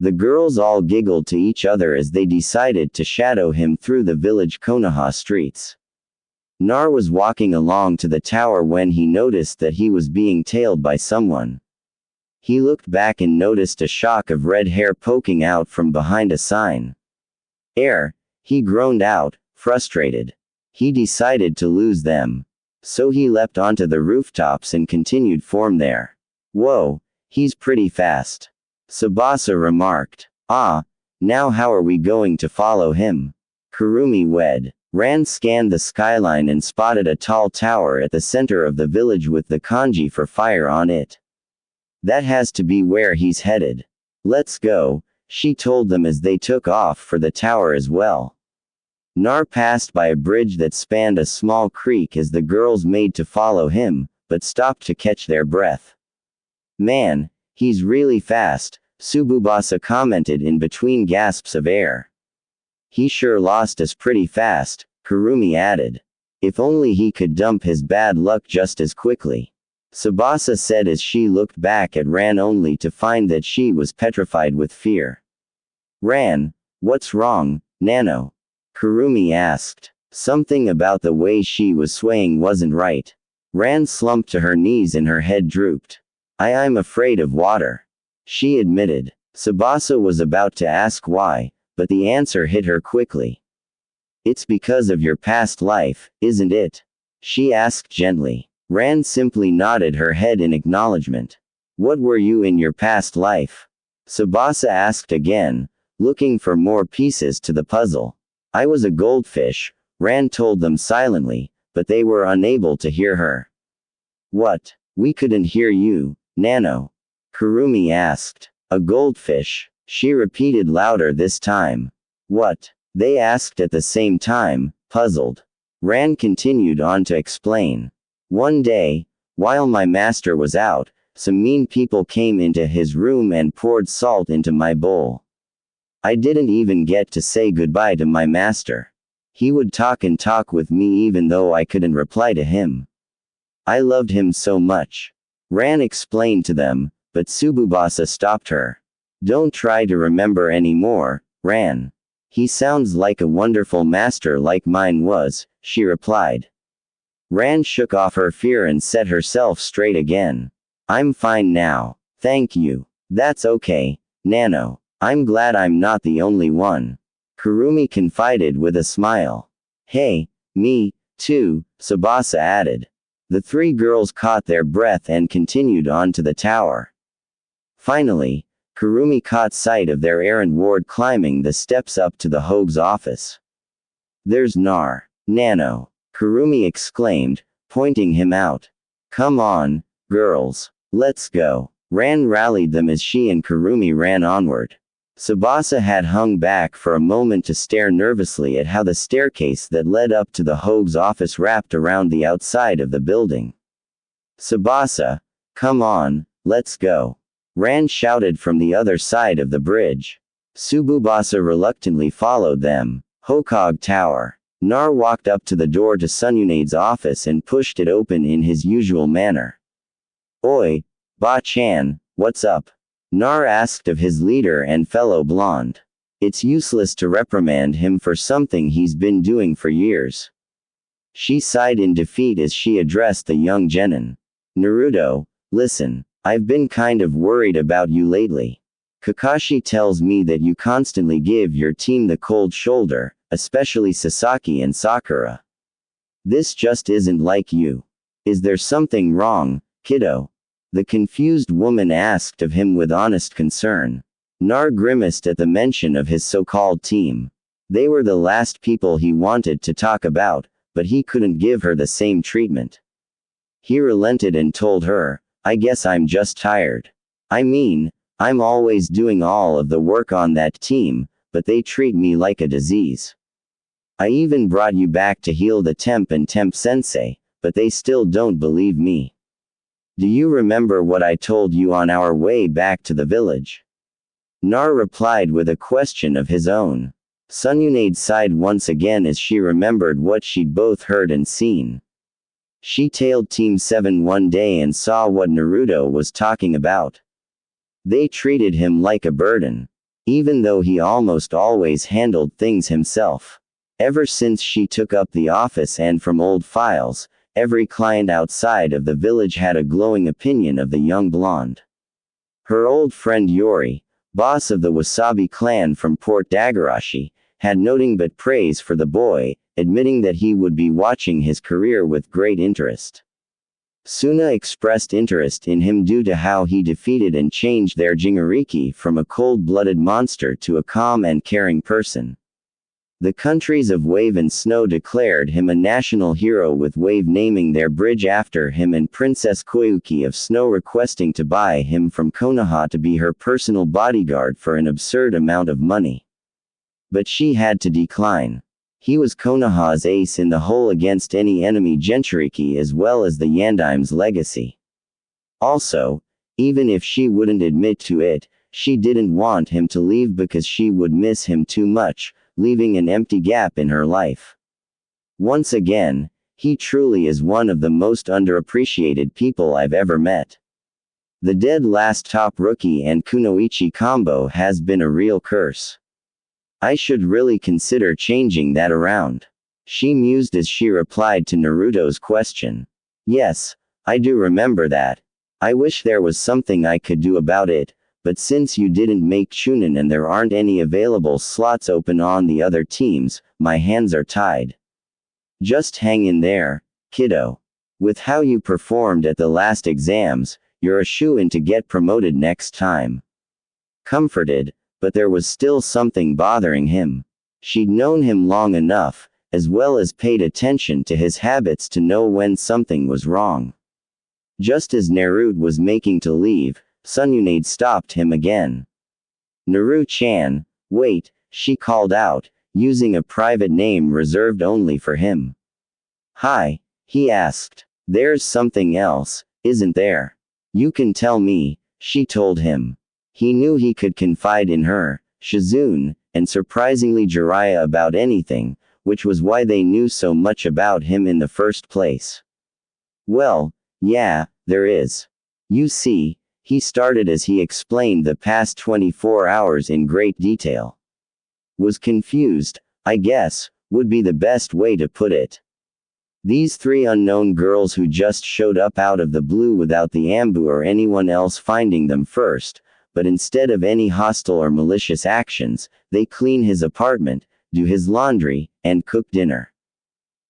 The girls all giggled to each other as they decided to shadow him through the village Konoha streets. Nar was walking along to the tower when he noticed that he was being tailed by someone. He looked back and noticed a shock of red hair poking out from behind a sign. He groaned out, frustrated. He decided to lose them. So he leapt onto the rooftops and continued form there. Whoa, he's pretty fast. Tsubasa remarked. Now how are we going to follow him? Kurumi scanned the skyline and spotted a tall tower at the center of the village with the kanji for fire on it. That has to be where he's headed. Let's go, she told them as they took off for the tower as well. Nar passed by a bridge that spanned a small creek as the girls made to follow him, but stopped to catch their breath. Man, he's really fast, Tsubasa commented in between gasps of air. He sure lost us pretty fast, Kurumi added. If only he could dump his bad luck just as quickly. Tsubasa said as she looked back at Ran only to find that she was petrified with fear. Ran, what's wrong, Nano? Kurumi asked. Something about the way she was swaying wasn't right. Ran slumped to her knees and her head drooped. I'm afraid of water. She admitted. Tsubasa was about to ask why, but the answer hit her quickly. It's because of your past life, isn't it? She asked gently. Ran simply nodded her head in acknowledgement. What were you in your past life? Tsubasa asked again, looking for more pieces to the puzzle. I was a goldfish, Ran told them silently, but they were unable to hear her. What? We couldn't hear you, Nano. Kurumi asked. A goldfish, she repeated louder this time. What? They asked at the same time, puzzled. Ran continued on to explain. One day, while my master was out, some mean people came into his room and poured salt into my bowl. I didn't even get to say goodbye to my master. He would talk and talk with me even though I couldn't reply to him. I loved him so much. Ran explained to them, but Tsubasa stopped her. Don't try to remember anymore, Ran. He sounds like a wonderful master like mine was, she replied. Ran shook off her fear and set herself straight again. I'm fine now. Thank you. That's okay, Nano. I'm glad I'm not the only one. Kurumi confided with a smile. Hey, me, too, Tsubasa added. The three girls caught their breath and continued on to the tower. Finally, Kurumi caught sight of their errand ward climbing the steps up to the Hogue's office. There's Nano, Kurumi exclaimed, pointing him out. Come on, girls, let's go. Ran rallied them as she and Kurumi ran onward. Tsubasa had hung back for a moment to stare nervously at how the staircase that led up to the Hogue's office wrapped around the outside of the building. Tsubasa, come on, let's go. Ran shouted from the other side of the bridge. Tsubasa reluctantly followed them. Hokage Tower. Nar walked up to the door to Sununade's office and pushed it open in his usual manner. Oi, Ba-chan, what's up? Nar asked of his leader and fellow blonde. It's useless to reprimand him for something he's been doing for years. She sighed in defeat as she addressed the young genin. Naruto, listen, I've been kind of worried about you lately. Kakashi tells me that you constantly give your team the cold shoulder, especially Sasaki and Sakura. This just isn't like you. Is there something wrong, kiddo? The confused woman asked of him with honest concern. Nar grimaced at the mention of his so-called team. They were the last people he wanted to talk about, but he couldn't give her the same treatment. He relented and told her, I guess I'm just tired. I mean, I'm always doing all of the work on that team, but they treat me like a disease. I even brought you back to heal the temp and temp sensei, but they still don't believe me. Do you remember what I told you on our way back to the village? Nar replied with a question of his own. Sununade sighed once again as she remembered what she'd both heard and seen. She tailed Team 7 one day and saw what Naruto was talking about. They treated him like a burden, even though he almost always handled things himself. Ever since she took up the office and from old files, every client outside of the village had a glowing opinion of the young blonde. Her old friend Yori, boss of the Wasabi clan from Port Dagarashi, had nothing but praise for the boy, admitting that he would be watching his career with great interest. Suna expressed interest in him due to how he defeated and changed their Jingariki from a cold-blooded monster to a calm and caring person. The countries of Wave and Snow declared him a national hero, with Wave naming their bridge after him and Princess Koyuki of Snow requesting to buy him from Konoha to be her personal bodyguard for an absurd amount of money. But she had to decline. He was Konoha's ace in the hole against any enemy Jinchuriki as well as the Yandaim's legacy. Also, even if she wouldn't admit to it, she didn't want him to leave because she would miss him too much, leaving an empty gap in her life. Once again, he truly is one of the most underappreciated people I've ever met. The dead last top rookie and Kunoichi combo has been a real curse. I should really consider changing that around. She mused as she replied to Naruto's question. Yes, I do remember that. I wish there was something I could do about it, but since you didn't make Chunin and there aren't any available slots open on the other teams, my hands are tied. Just hang in there, kiddo. With how you performed at the last exams, you're a shoo-in to get promoted next time. Comforted, but there was still something bothering him. She'd known him long enough, as well as paid attention to his habits to know when something was wrong. Just as Naruto was making to leave, Sununade stopped him again. Naru-chan, wait, she called out, using a private name reserved only for him. Hi, he asked. There's something else, isn't there? You can tell me, she told him. He knew he could confide in her, Shizune, and surprisingly Jiraiya about anything, which was why they knew so much about him in the first place. Well, yeah, there is. You see, he started as he explained the past 24 hours in great detail. Was confused, I guess, would be the best way to put it. These three unknown girls who just showed up out of the blue without the Ambu or anyone else finding them first, but instead of any hostile or malicious actions, they clean his apartment, do his laundry, and cook dinner.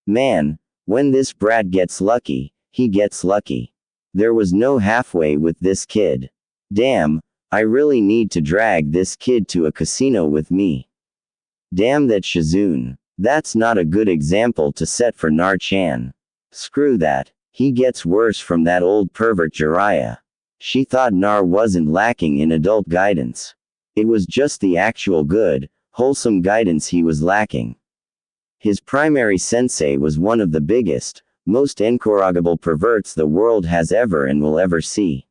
Man, when this brat gets lucky, he gets lucky. There was no halfway with this kid. Damn, I really need to drag this kid to a casino with me. Damn that Shizune. That's not a good example to set for Nar-chan. Screw that, he gets worse from that old pervert Jiraiya. She thought Nar wasn't lacking in adult guidance. It was just the actual good, wholesome guidance he was lacking. His primary sensei was one of the biggest, most incorrigible perverts the world has ever and will ever see.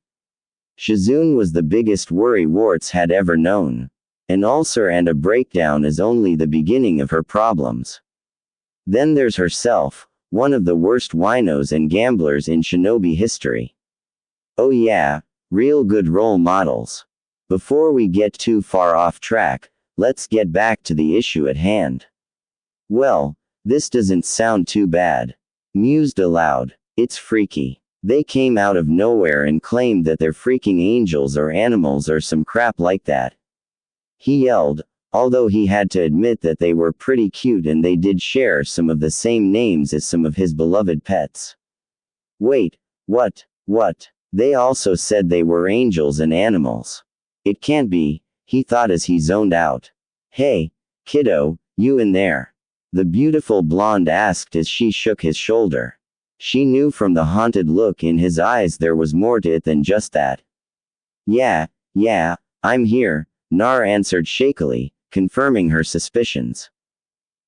Shizune was the biggest worry Warts had ever known. An ulcer and a breakdown is only the beginning of her problems. Then there's herself, one of the worst winos and gamblers in shinobi history. Oh yeah, real good role models. Before we get too far off track, let's get back to the issue at hand. Well, this doesn't sound too bad. Mused aloud. It's freaky. They came out of nowhere and claimed that they're freaking angels or animals or some crap like that. He yelled, although he had to admit that they were pretty cute and they did share some of the same names as some of his beloved pets. Wait, what? They also said they were angels and animals. It can't be, he thought as he zoned out. Hey, kiddo, you in there? The beautiful blonde asked as she shook his shoulder. She knew from the haunted look in his eyes there was more to it than just that. Yeah, I'm here, Nar answered shakily, confirming her suspicions.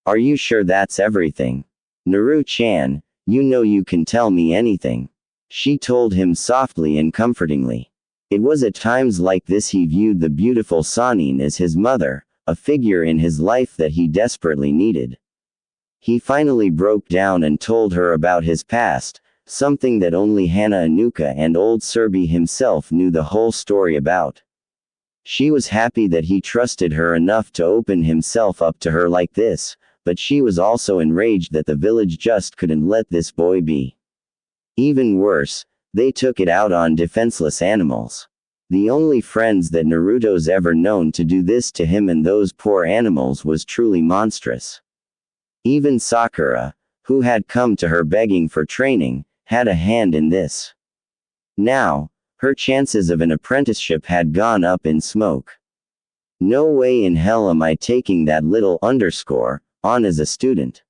Are you sure that's everything? Naru-chan, you know you can tell me anything. She told him softly and comfortingly. It was at times like this he viewed the beautiful Sanin as his mother, a figure in his life that he desperately needed. He finally broke down and told her about his past, something that only Hana Anuka and old Serbi himself knew the whole story about. She was happy that he trusted her enough to open himself up to her like this, but she was also enraged that the village just couldn't let this boy be. Even worse, they took it out on defenseless animals. The only friends that Naruto's ever known to do this to him and those poor animals was truly monstrous. Even Sakura, who had come to her begging for training, had a hand in this. Now, her chances of an apprenticeship had gone up in smoke. No way in hell am I taking that little underscore on as a student.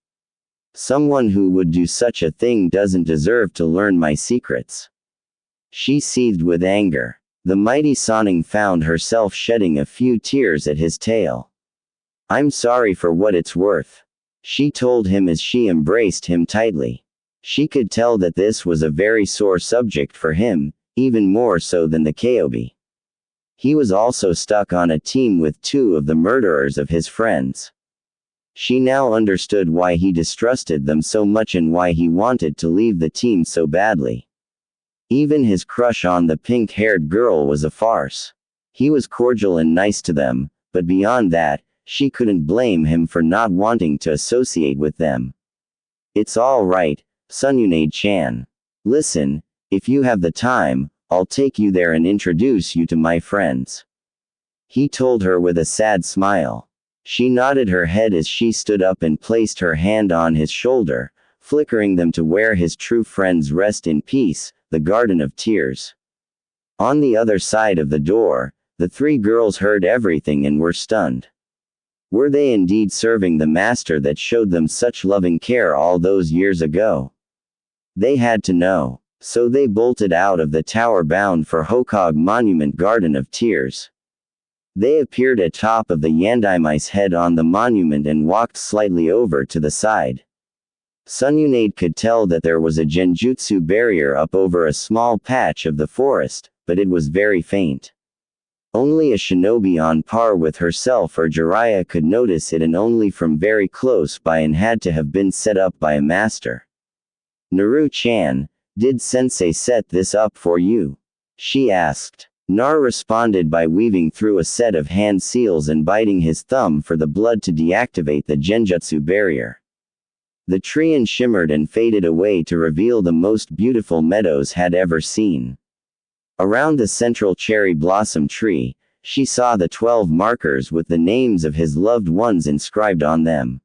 Someone who would do such a thing doesn't deserve to learn my secrets. She seethed with anger. The mighty Sanin found herself shedding a few tears at his tale. I'm sorry for what it's worth, she told him as she embraced him tightly. She could tell that this was a very sore subject for him, even more so than the Kyobi. He was also stuck on a team with two of the murderers of his friends. She now understood why he distrusted them so much and why he wanted to leave the team so badly. Even his crush on the pink-haired girl was a farce. He was cordial and nice to them, but beyond that, she couldn't blame him for not wanting to associate with them. It's all right, Sunune-chan. Listen, if you have the time, I'll take you there and introduce you to my friends. He told her with a sad smile. She nodded her head as she stood up and placed her hand on his shoulder, flickering them to where his true friends rest in peace, the Garden of Tears. On the other side of the door, the three girls heard everything and were stunned. Were they indeed serving the master that showed them such loving care all those years ago? They had to know. So they bolted out of the tower bound for Hokage Monument Garden of Tears. They appeared atop of the Yandaime's head on the monument and walked slightly over to the side. Sunune could tell that there was a genjutsu barrier up over a small patch of the forest, but it was very faint. Only a shinobi on par with herself or Jiraiya could notice it, and only from very close by, and had to have been set up by a master. Naru-chan, did sensei set this up for you? She asked. Nar responded by weaving through a set of hand seals and biting his thumb for the blood to deactivate the genjutsu barrier. The tree shimmered and faded away to reveal the most beautiful meadows had ever seen. Around the central cherry blossom tree, she saw the 12 markers with the names of his loved ones inscribed on them.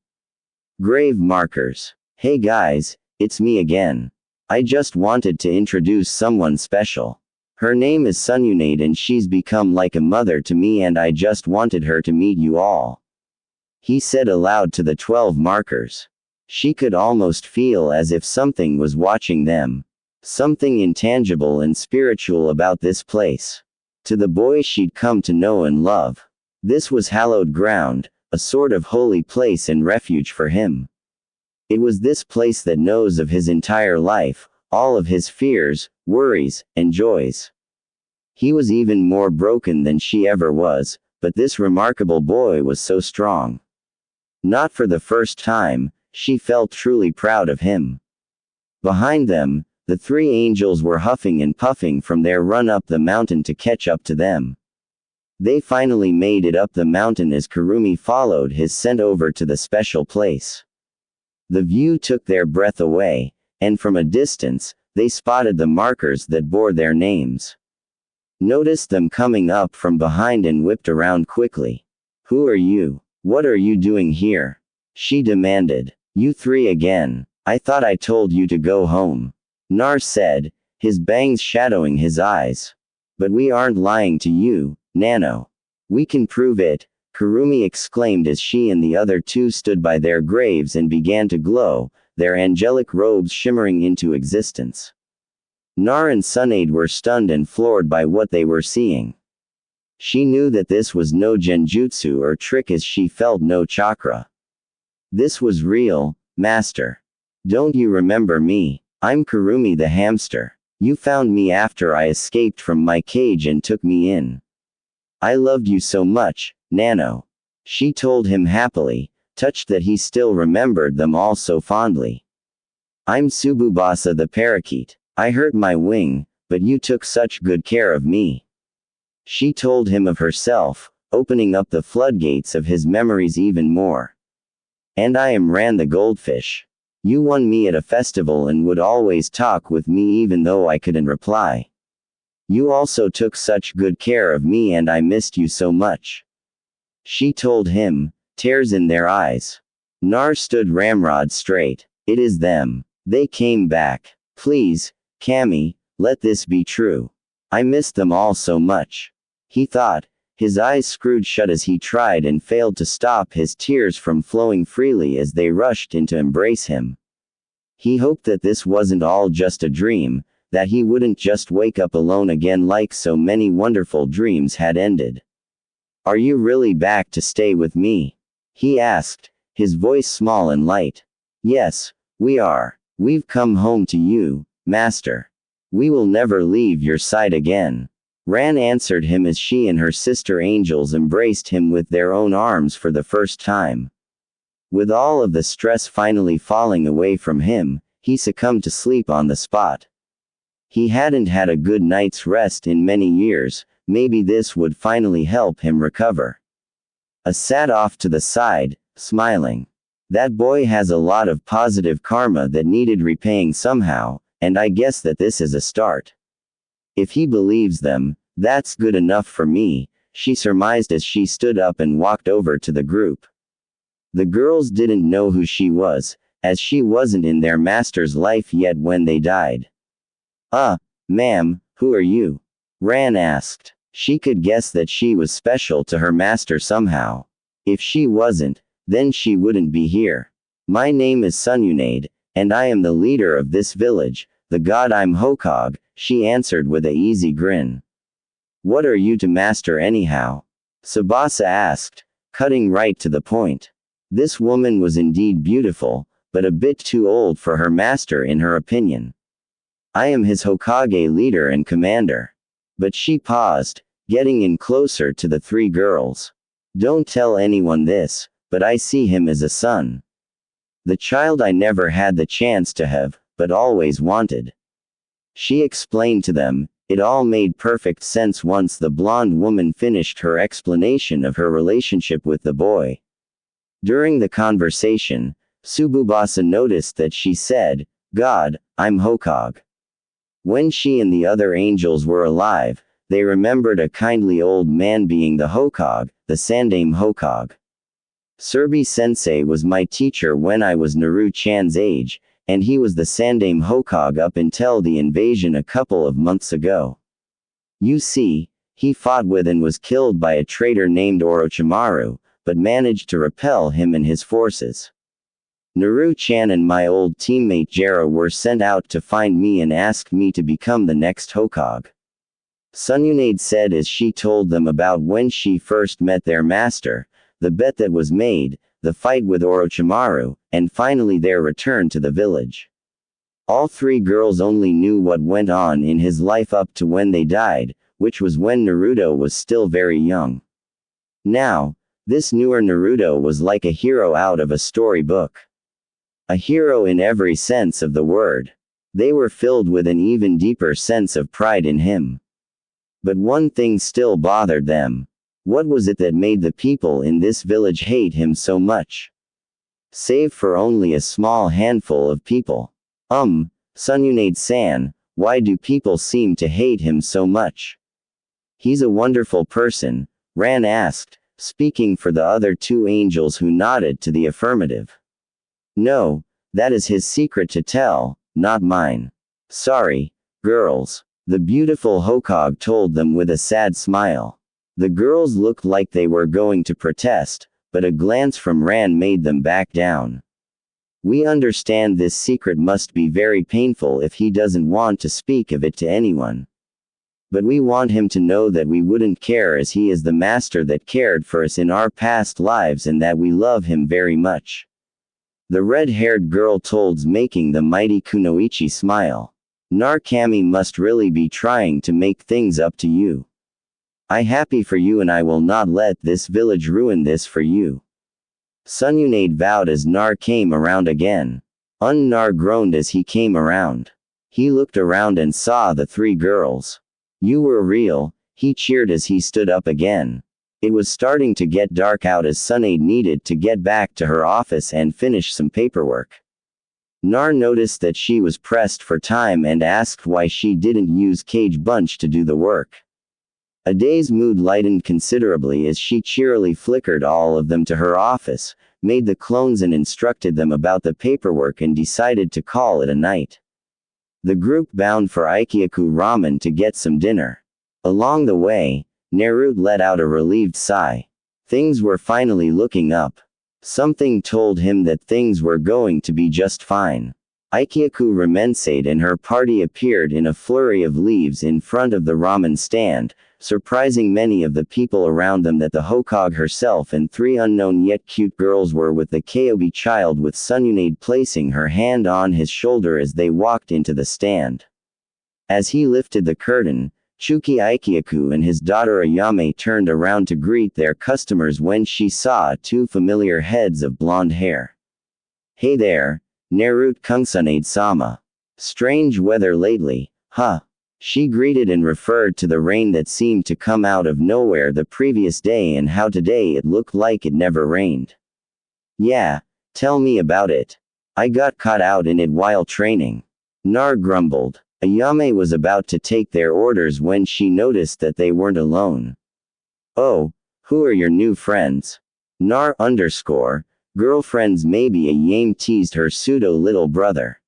Grave markers. Hey guys, it's me again. I just wanted to introduce someone special. Her name is Sunune and she's become like a mother to me, and I just wanted her to meet you all. He said aloud to the 12 markers. She could almost feel as if something was watching them. Something intangible and spiritual about this place. To the boy she'd come to know and love. This was hallowed ground, a sort of holy place and refuge for him. It was this place that knows of his entire life, all of his fears, worries, and joys. He was even more broken than she ever was, but this remarkable boy was so strong. Not for the first time, she felt truly proud of him. Behind them, the three angels were huffing and puffing from their run up the mountain to catch up to them. They finally made it up the mountain as Kurumi followed his scent over to the special place. The view took their breath away, and from a distance, they spotted the markers that bore their names. Noticed them coming up from behind and whipped around quickly. Who are you? What are you doing here? She demanded. You three again. I thought I told you to go home. Nar said, his bangs shadowing his eyes. But we aren't lying to you, Nano. We can prove it, Kurumi exclaimed as she and the other two stood by their graves and began to glow, their angelic robes shimmering into existence. Nar and Sunade were stunned and floored by what they were seeing. She knew that this was no genjutsu or trick as she felt no chakra. This was real, master. Don't you remember me? I'm Kurumi the hamster. You found me after I escaped from my cage and took me in. I loved you so much, Nano. She told him happily, touched that he still remembered them all so fondly. I'm Tsubasa the parakeet. I hurt my wing, but you took such good care of me. She told him of herself, opening up the floodgates of his memories even more. And I am Ran the goldfish. You won me at a festival and would always talk with me even though I couldn't reply. You also took such good care of me and I missed you so much. She told him, tears in their eyes. Nar stood ramrod straight. It is them. They came back. Please, Cammy, let this be true. I missed them all so much. He thought, his eyes screwed shut as he tried and failed to stop his tears from flowing freely as they rushed in to embrace him. He hoped that this wasn't all just a dream, that he wouldn't just wake up alone again like so many wonderful dreams had ended. Are you really back to stay with me? He asked, his voice small and light. Yes, we are. We've come home to you, master. We will never leave your side again. Ran answered him as she and her sister angels embraced him with their own arms for the first time. With all of the stress finally falling away from him, he succumbed to sleep on the spot. He hadn't had a good night's rest in many years, maybe this would finally help him recover. Sat off to the side, smiling. That boy has a lot of positive karma that needed repaying somehow, and I guess that this is a start. If he believes them, that's good enough for me, she surmised as she stood up and walked over to the group. The girls didn't know who she was, as she wasn't in their master's life yet when they died. Ma'am, who are you? Ran asked. She could guess that she was special to her master somehow. If she wasn't, then she wouldn't be here. My name is Sununade, and I am the leader of this village, the god I'm Hokage, she answered with a easy grin. What are you to master anyhow? Tsubasa asked, cutting right to the point. This woman was indeed beautiful, but a bit too old for her master in her opinion. I am his Hokage leader and commander. But she paused, getting in closer to the three girls. Don't tell anyone this, but I see him as a son. The child I never had the chance to have, but always wanted. She explained to them. It all made perfect sense once the blonde woman finished her explanation of her relationship with the boy. During the conversation, Tsubasa noticed that she said, God, I'm Hokage. When she and the other angels were alive, they remembered a kindly old man being the Hokage, the Sandaime Hokage. Serbi-sensei was my teacher when I was Naru-chan's age, and he was the Sandaime Hokage up until the invasion a couple of months ago. You see, he fought with and was killed by a traitor named Orochimaru, but managed to repel him and his forces. Naru-chan and my old teammate Jera were sent out to find me and asked me to become the next Hokage. Sununade said as she told them about when she first met their master, the bet that was made, the fight with Orochimaru, and finally their return to the village. All three girls only knew what went on in his life up to when they died, which was when Naruto was still very young. Now, this newer Naruto was like a hero out of a storybook. A hero in every sense of the word. They were filled with an even deeper sense of pride in him. But one thing still bothered them. What was it that made the people in this village hate him so much? Save for only a small handful of people. Sununade-san, why do people seem to hate him so much? He's a wonderful person, Ran asked, speaking for the other two angels who nodded to the affirmative. No, that is his secret to tell, not mine. Sorry, girls, the beautiful Hokage told them with a sad smile. The girls looked like they were going to protest, but a glance from Ran made them back down. We understand this secret must be very painful if he doesn't want to speak of it to anyone. But we want him to know that we wouldn't care as he is the master that cared for us in our past lives and that we love him very much. The red-haired girl told, making the mighty Kunoichi smile. Narukami must really be trying to make things up to you. I happy for you and I will not let this village ruin this for you. Sununade vowed as Nar came around again. Nar groaned as he came around. He looked around and saw the three girls. You were real, he cheered as he stood up again. It was starting to get dark out as Sunade needed to get back to her office and finish some paperwork. Nar noticed that she was pressed for time and asked why she didn't use Cage Bunch to do the work. Ada's mood lightened considerably as she cheerily flickered all of them to her office, made the clones and instructed them about the paperwork and decided to call it a night. The group bound for Ikyaku Ramen to get some dinner. Along the way, Naruto let out a relieved sigh. Things were finally looking up. Something told him that things were going to be just fine. Ikyaku Ramensade and her party appeared in a flurry of leaves in front of the ramen stand, surprising many of the people around them that the Hokage herself and three unknown yet cute girls were with the Kyobi child, with Sununade placing her hand on his shoulder as they walked into the stand. As he lifted the curtain, Chuki Ikyaku and his daughter Ayame turned around to greet their customers when she saw two familiar heads of blonde hair. Hey there, Naruto Kungsunade-sama. Strange weather lately, huh? She greeted and referred to the rain that seemed to come out of nowhere the previous day and how today it looked like it never rained. Yeah, tell me about it. I got caught out in it while training. Nar grumbled. Ayame was about to take their orders when she noticed that they weren't alone. Oh, who are your new friends? Nar girlfriends maybe. Ayame teased her pseudo little brother.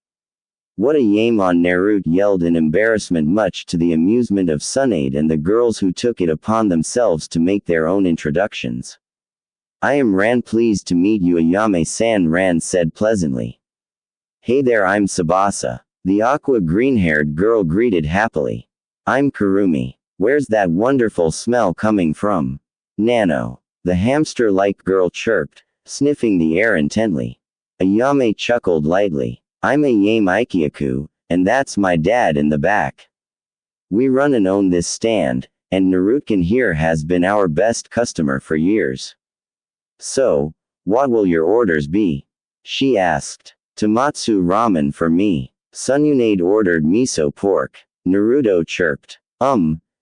What a yame on! Naruto yelled in embarrassment, much to the amusement of Sunade and the girls who took it upon themselves to make their own introductions. I am Ran, pleased to meet you. Ayame-san, Ran said pleasantly. Hey there, I'm Tsubasa. The aqua green-haired girl greeted happily. I'm Kurumi. Where's that wonderful smell coming from? Nano. The hamster-like girl chirped, sniffing the air intently. Ayame chuckled lightly. I'm Ayame Ikyaku, and that's my dad in the back. We run and own this stand, and Naruto here has been our best customer for years. So, what will your orders be? She asked. Tomatsu ramen for me. Sununade ordered miso pork. Naruto chirped.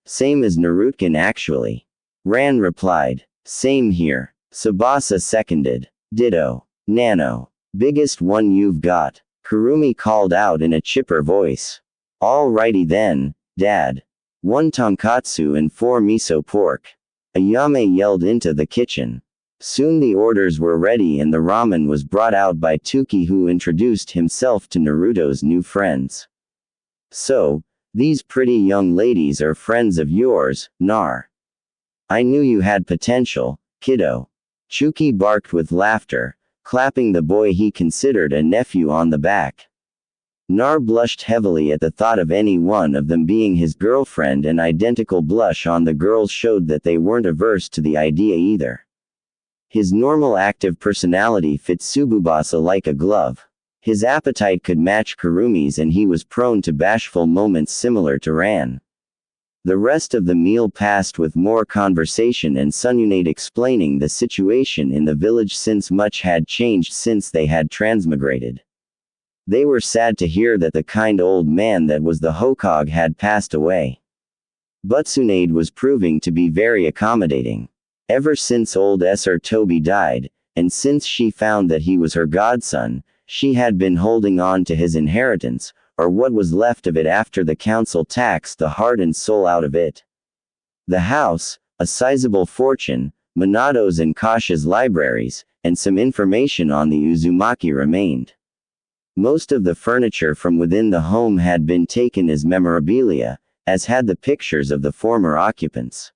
Same as Naruto actually. Ran replied. Same here. Tsubasa seconded. Ditto. Nano. Biggest one you've got. Kurumi called out in a chipper voice. Alrighty then, Dad. 1 tonkatsu and 4 miso pork. Ayame yelled into the kitchen. Soon the orders were ready and the ramen was brought out by Tuki, who introduced himself to Naruto's new friends. So, these pretty young ladies are friends of yours, Nar. I knew you had potential, kiddo. Chuki barked with laughter, clapping the boy he considered a nephew on the back. Nar blushed heavily at the thought of any one of them being his girlfriend, and identical blush on the girls showed that they weren't averse to the idea either. His normal active personality fit Tsubasa like a glove. His appetite could match Kurumi's and he was prone to bashful moments similar to Ran. The rest of the meal passed with more conversation and Sununade explaining the situation in the village, since much had changed since they had transmigrated. They were sad to hear that the kind old man that was the Hokage had passed away. But Sunade was proving to be very accommodating. Ever since old Sr. Toby died, and since she found that he was her godson, she had been holding on to his inheritance, or what was left of it after the council taxed the heart and soul out of it. The house, a sizable fortune, Minato's and Kasha's libraries, and some information on the Uzumaki remained. Most of the furniture from within the home had been taken as memorabilia, as had the pictures of the former occupants.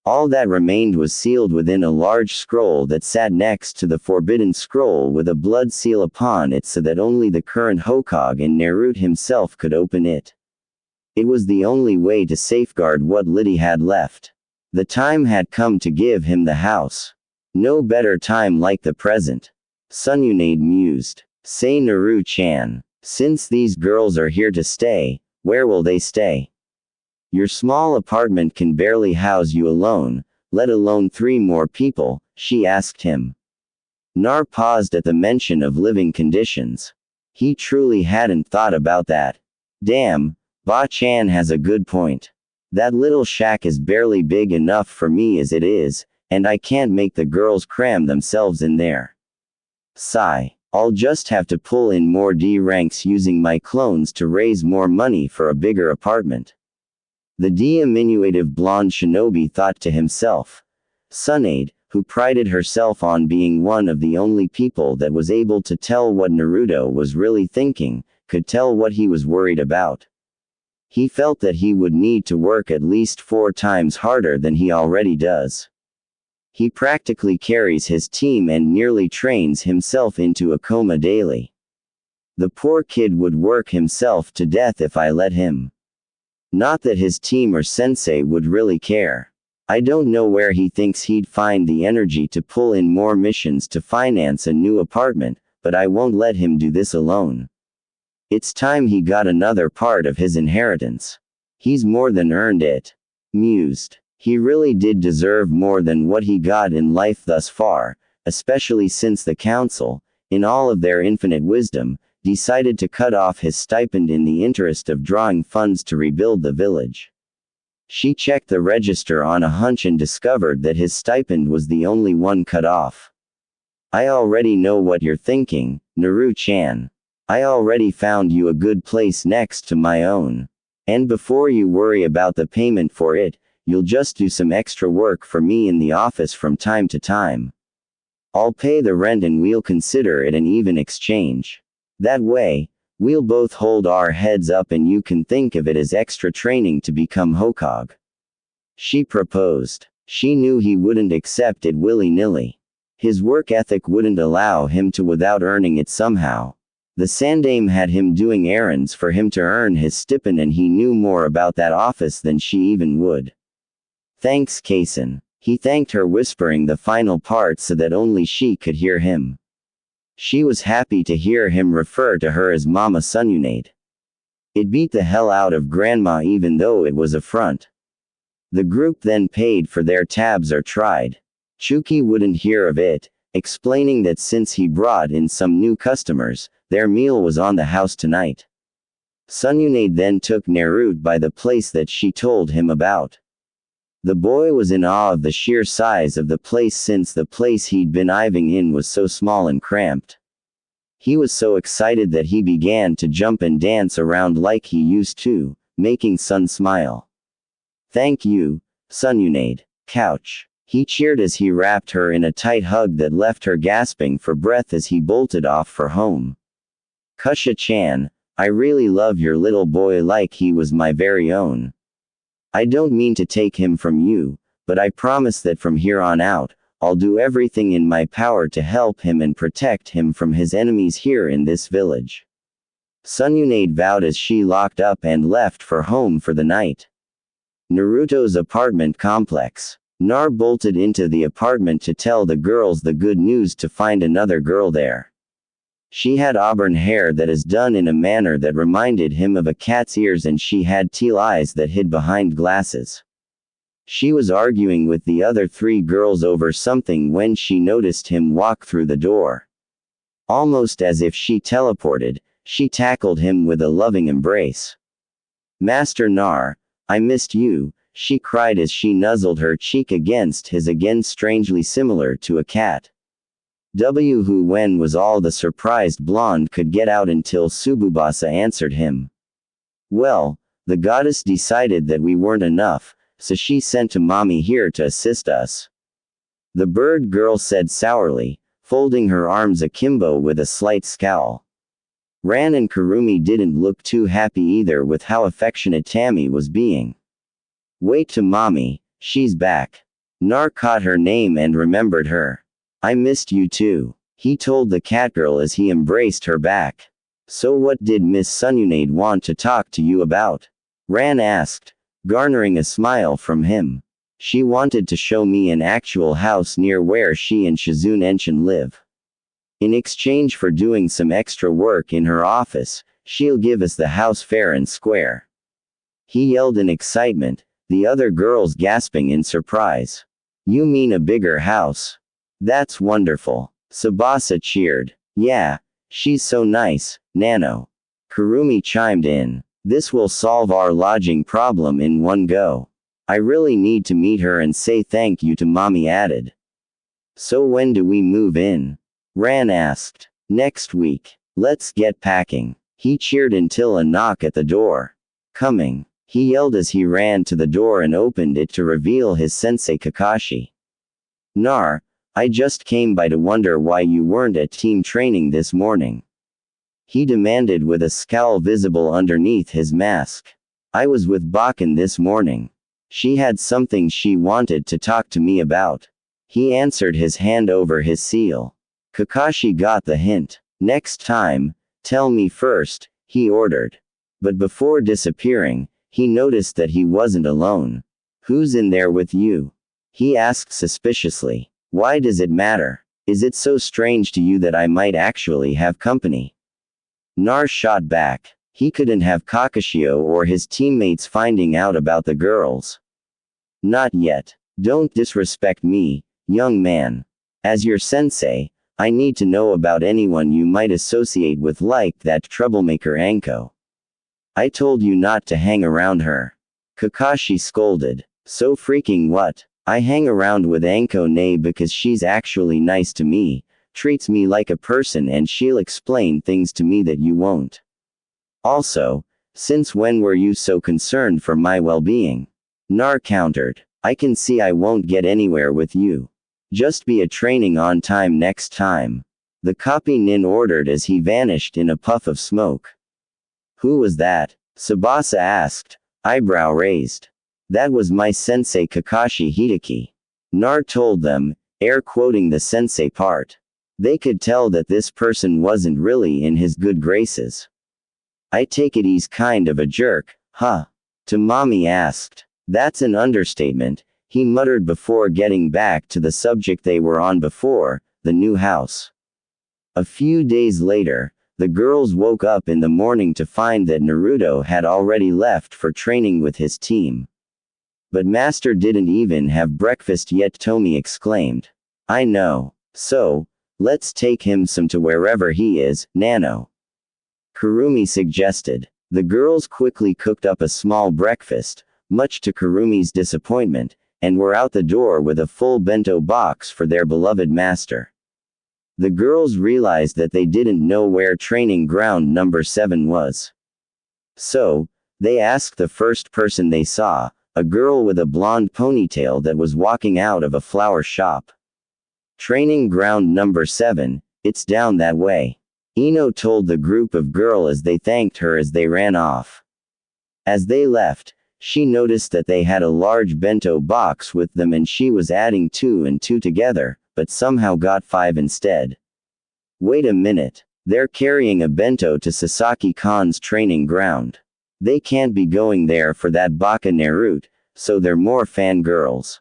All that remained was sealed within a large scroll that sat next to the forbidden scroll with a blood seal upon it, so that only the current Hokage and Naruto himself could open it. It was the only way to safeguard what Liddy had left. The time had come to give him the house. No better time like the present. Sununade mused. Say Naru-chan. Since these girls are here to stay, where will they stay? Your small apartment can barely house you alone, let alone 3 more people, she asked him. Nar paused at the mention of living conditions. He truly hadn't thought about that. Damn, Ba-chan has a good point. That little shack is barely big enough for me as it is, and I can't make the girls cram themselves in there. Sigh. I'll just have to pull in more D ranks using my clones to raise more money for a bigger apartment. The diminutive blonde shinobi thought to himself. Sunade, who prided herself on being one of the only people that was able to tell what Naruto was really thinking, could tell what he was worried about. He felt that he would need to work at least 4 times harder than he already does. He practically carries his team and nearly trains himself into a coma daily. The poor kid would work himself to death if I let him. Not that his team or sensei would really care. I don't know where he thinks he'd find the energy to pull in more missions to finance a new apartment, but I won't let him do this alone. It's time he got another part of his inheritance. He's more than earned it. Mused. He really did deserve more than what he got in life thus far, especially since the council, in all of their infinite wisdom, decided to cut off his stipend in the interest of drawing funds to rebuild the village. She checked the register on a hunch and discovered that his stipend was the only one cut off. I already know what you're thinking, Naru-chan. I already found you a good place next to my own. And before you worry about the payment for it, you'll just do some extra work for me in the office from time to time. I'll pay the rent and we'll consider it an even exchange. That way, we'll both hold our heads up and you can think of it as extra training to become Hokage. She proposed. She knew he wouldn't accept it willy-nilly. His work ethic wouldn't allow him to without earning it somehow. The Sandaime had him doing errands for him to earn his stipend and he knew more about that office than she even would. Thanks, Kason. He thanked her, whispering the final part so that only she could hear him. She was happy to hear him refer to her as Mama Sununade. It beat the hell out of Grandma even though it was a front. The group then paid for their tabs or tried. Chuki wouldn't hear of it, explaining that since he brought in some new customers, their meal was on the house tonight. Sununade then took Naruto by the place that she told him about. The boy was in awe of the sheer size of the place since the place he'd been diving in was so small and cramped. He was so excited that he began to jump and dance around like he used to, making Sun smile. Thank you, Sununade. Couch. He cheered as he wrapped her in a tight hug that left her gasping for breath as he bolted off for home. Kusha-chan, I really love your little boy like he was my very own. I don't mean to take him from you, but I promise that from here on out, I'll do everything in my power to help him and protect him from his enemies here in this village. Sununade vowed as she locked up and left for home for the night. Naruto's apartment complex. Nar bolted into the apartment to tell the girls the good news to find another girl there. She had auburn hair that is done in a manner that reminded him of a cat's ears and she had teal eyes that hid behind glasses. She was arguing with the other 3 girls over something when she noticed him walk through the door. Almost as if she teleported, she tackled him with a loving embrace. Master Nar, I missed you, she cried as she nuzzled her cheek against his, again strangely similar to a cat. Who when was all the surprised blonde could get out until Tsubasa answered him. Well, the goddess decided that we weren't enough, so she sent to mommy here to assist us. The bird girl said sourly, folding her arms akimbo with a slight scowl. Ran and Kurumi didn't look too happy either with how affectionate Tammy was being. Wait to mommy, she's back. Nar caught her name and remembered her. I missed you too, he told the catgirl as he embraced her back. So what did Miss Sununade want to talk to you about? Ran asked, garnering a smile from him. She wanted to show me an actual house near where she and Shizune Enshin live. In exchange for doing some extra work in her office, she'll give us the house fair and square. He yelled in excitement, the other girls gasping in surprise. You mean a bigger house? That's wonderful. Tsubasa cheered. Yeah, she's so nice, Nano. Kurumi chimed in. This will solve our lodging problem in one go. I really need to meet her and say thank you to Mommy added. So when do we move in? Ran asked. Next week. Let's get packing. He cheered until a knock at the door. Coming. He yelled as he ran to the door and opened it to reveal his sensei Kakashi. Nar, I just came by to wonder why you weren't at team training this morning. He demanded with a scowl visible underneath his mask. I was with Bakken this morning. She had something she wanted to talk to me about. He answered, his hand over his seal. Kakashi got the hint. Next time, tell me first, he ordered. But before disappearing, he noticed that he wasn't alone. Who's in there with you? He asked suspiciously. Why does it matter? Is it so strange to you that I might actually have company? Nar shot back. He couldn't have Kakashio or his teammates finding out about the girls. Not yet. Don't disrespect me, young man. As your sensei, I need to know about anyone you might associate with like that troublemaker Anko. I told you not to hang around her. Kakashi scolded. So freaking what? I hang around with Anko Nei because she's actually nice to me, treats me like a person, and she'll explain things to me that you won't. Also, since when were you so concerned for my well-being? Nar countered. I can see I won't get anywhere with you. Just be a training on time next time. The copy nin ordered as he vanished in a puff of smoke. Who was that? Tsubasa asked, eyebrow raised. That was my sensei Kakashi Hideki. Nar told them, air quoting the sensei part. They could tell that this person wasn't really in his good graces. I take it he's kind of a jerk, huh? Tamami asked. That's an understatement, he muttered before getting back to the subject they were on before, the new house. A few days later, the girls woke up in the morning to find that Naruto had already left for training with his team. But Master didn't even have breakfast yet, Tomi exclaimed. I know. So, let's take him some to wherever he is, Nano. Kurumi suggested. The girls quickly cooked up a small breakfast, much to Kurumi's disappointment, and were out the door with a full bento box for their beloved master. The girls realized that they didn't know where training ground number 7 was. So, they asked the first person they saw, a girl with a blonde ponytail that was walking out of a flower shop. Training ground number 7, it's down that way. Ino told the group of girls as they thanked her as they ran off. As they left, she noticed that they had a large bento box with them and she was adding 2 and 2 together, but somehow got 5 instead. Wait a minute, they're carrying a bento to Sasaki-Kan's training ground. They can't be going there for that Baka Naruto, so they're more fangirls.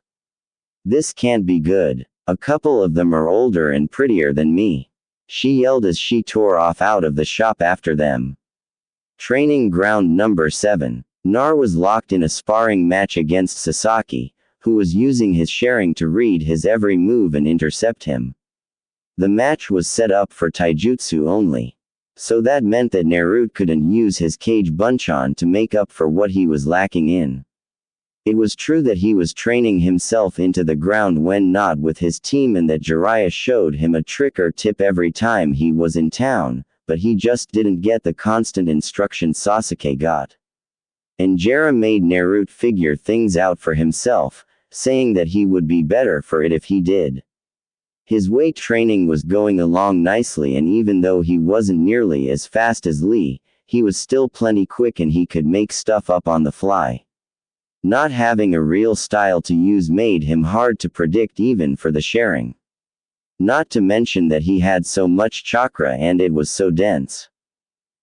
This can't be good. A couple of them are older and prettier than me. She yelled as she tore off out of the shop after them. Training ground number 7. Nar was locked in a sparring match against Sasaki, who was using his sharing to read his every move and intercept him. The match was set up for taijutsu only. So that meant that Naruto couldn't use his Kage Bunchan to make up for what he was lacking in. It was true that he was training himself into the ground when not with his team and that Jiraiya showed him a trick or tip every time he was in town, but he just didn't get the constant instruction Sasuke got. And Jiraiya made Naruto figure things out for himself, saying that he would be better for it if he did. His weight training was going along nicely, and even though he wasn't nearly as fast as Lee, he was still plenty quick and he could make stuff up on the fly. Not having a real style to use made him hard to predict even for the sharing. Not to mention that he had so much chakra and it was so dense.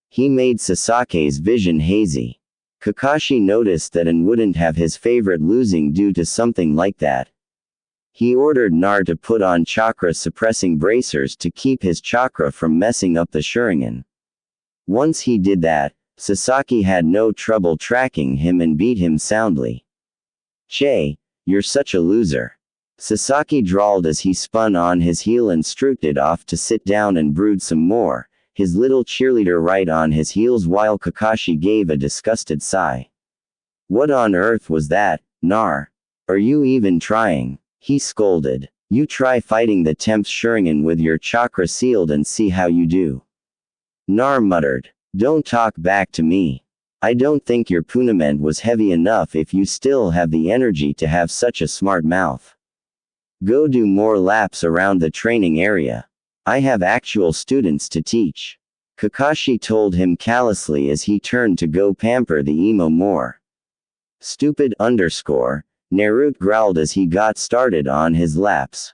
He made Sasake's vision hazy. Kakashi noticed that and wouldn't have his favorite losing due to something like that. He ordered Nar to put on chakra-suppressing bracers to keep his chakra from messing up the Sharingan. Once he did that, Sasaki had no trouble tracking him and beat him soundly. "Che, you're such a loser," Sasaki drawled as he spun on his heel and strutted off to sit down and brood some more, his little cheerleader right on his heels while Kakashi gave a disgusted sigh. "What on earth was that, Nar? Are you even trying?" he scolded. "You try fighting the Temp's Sharingan with your chakra sealed and see how you do." Nar muttered. "Don't talk back to me. I don't think your punament was heavy enough if you still have the energy to have such a smart mouth. Go do more laps around the training area. I have actual students to teach," Kakashi told him callously as he turned to go pamper the emo more. "Stupid _ Naruto growled as he got started on his laps.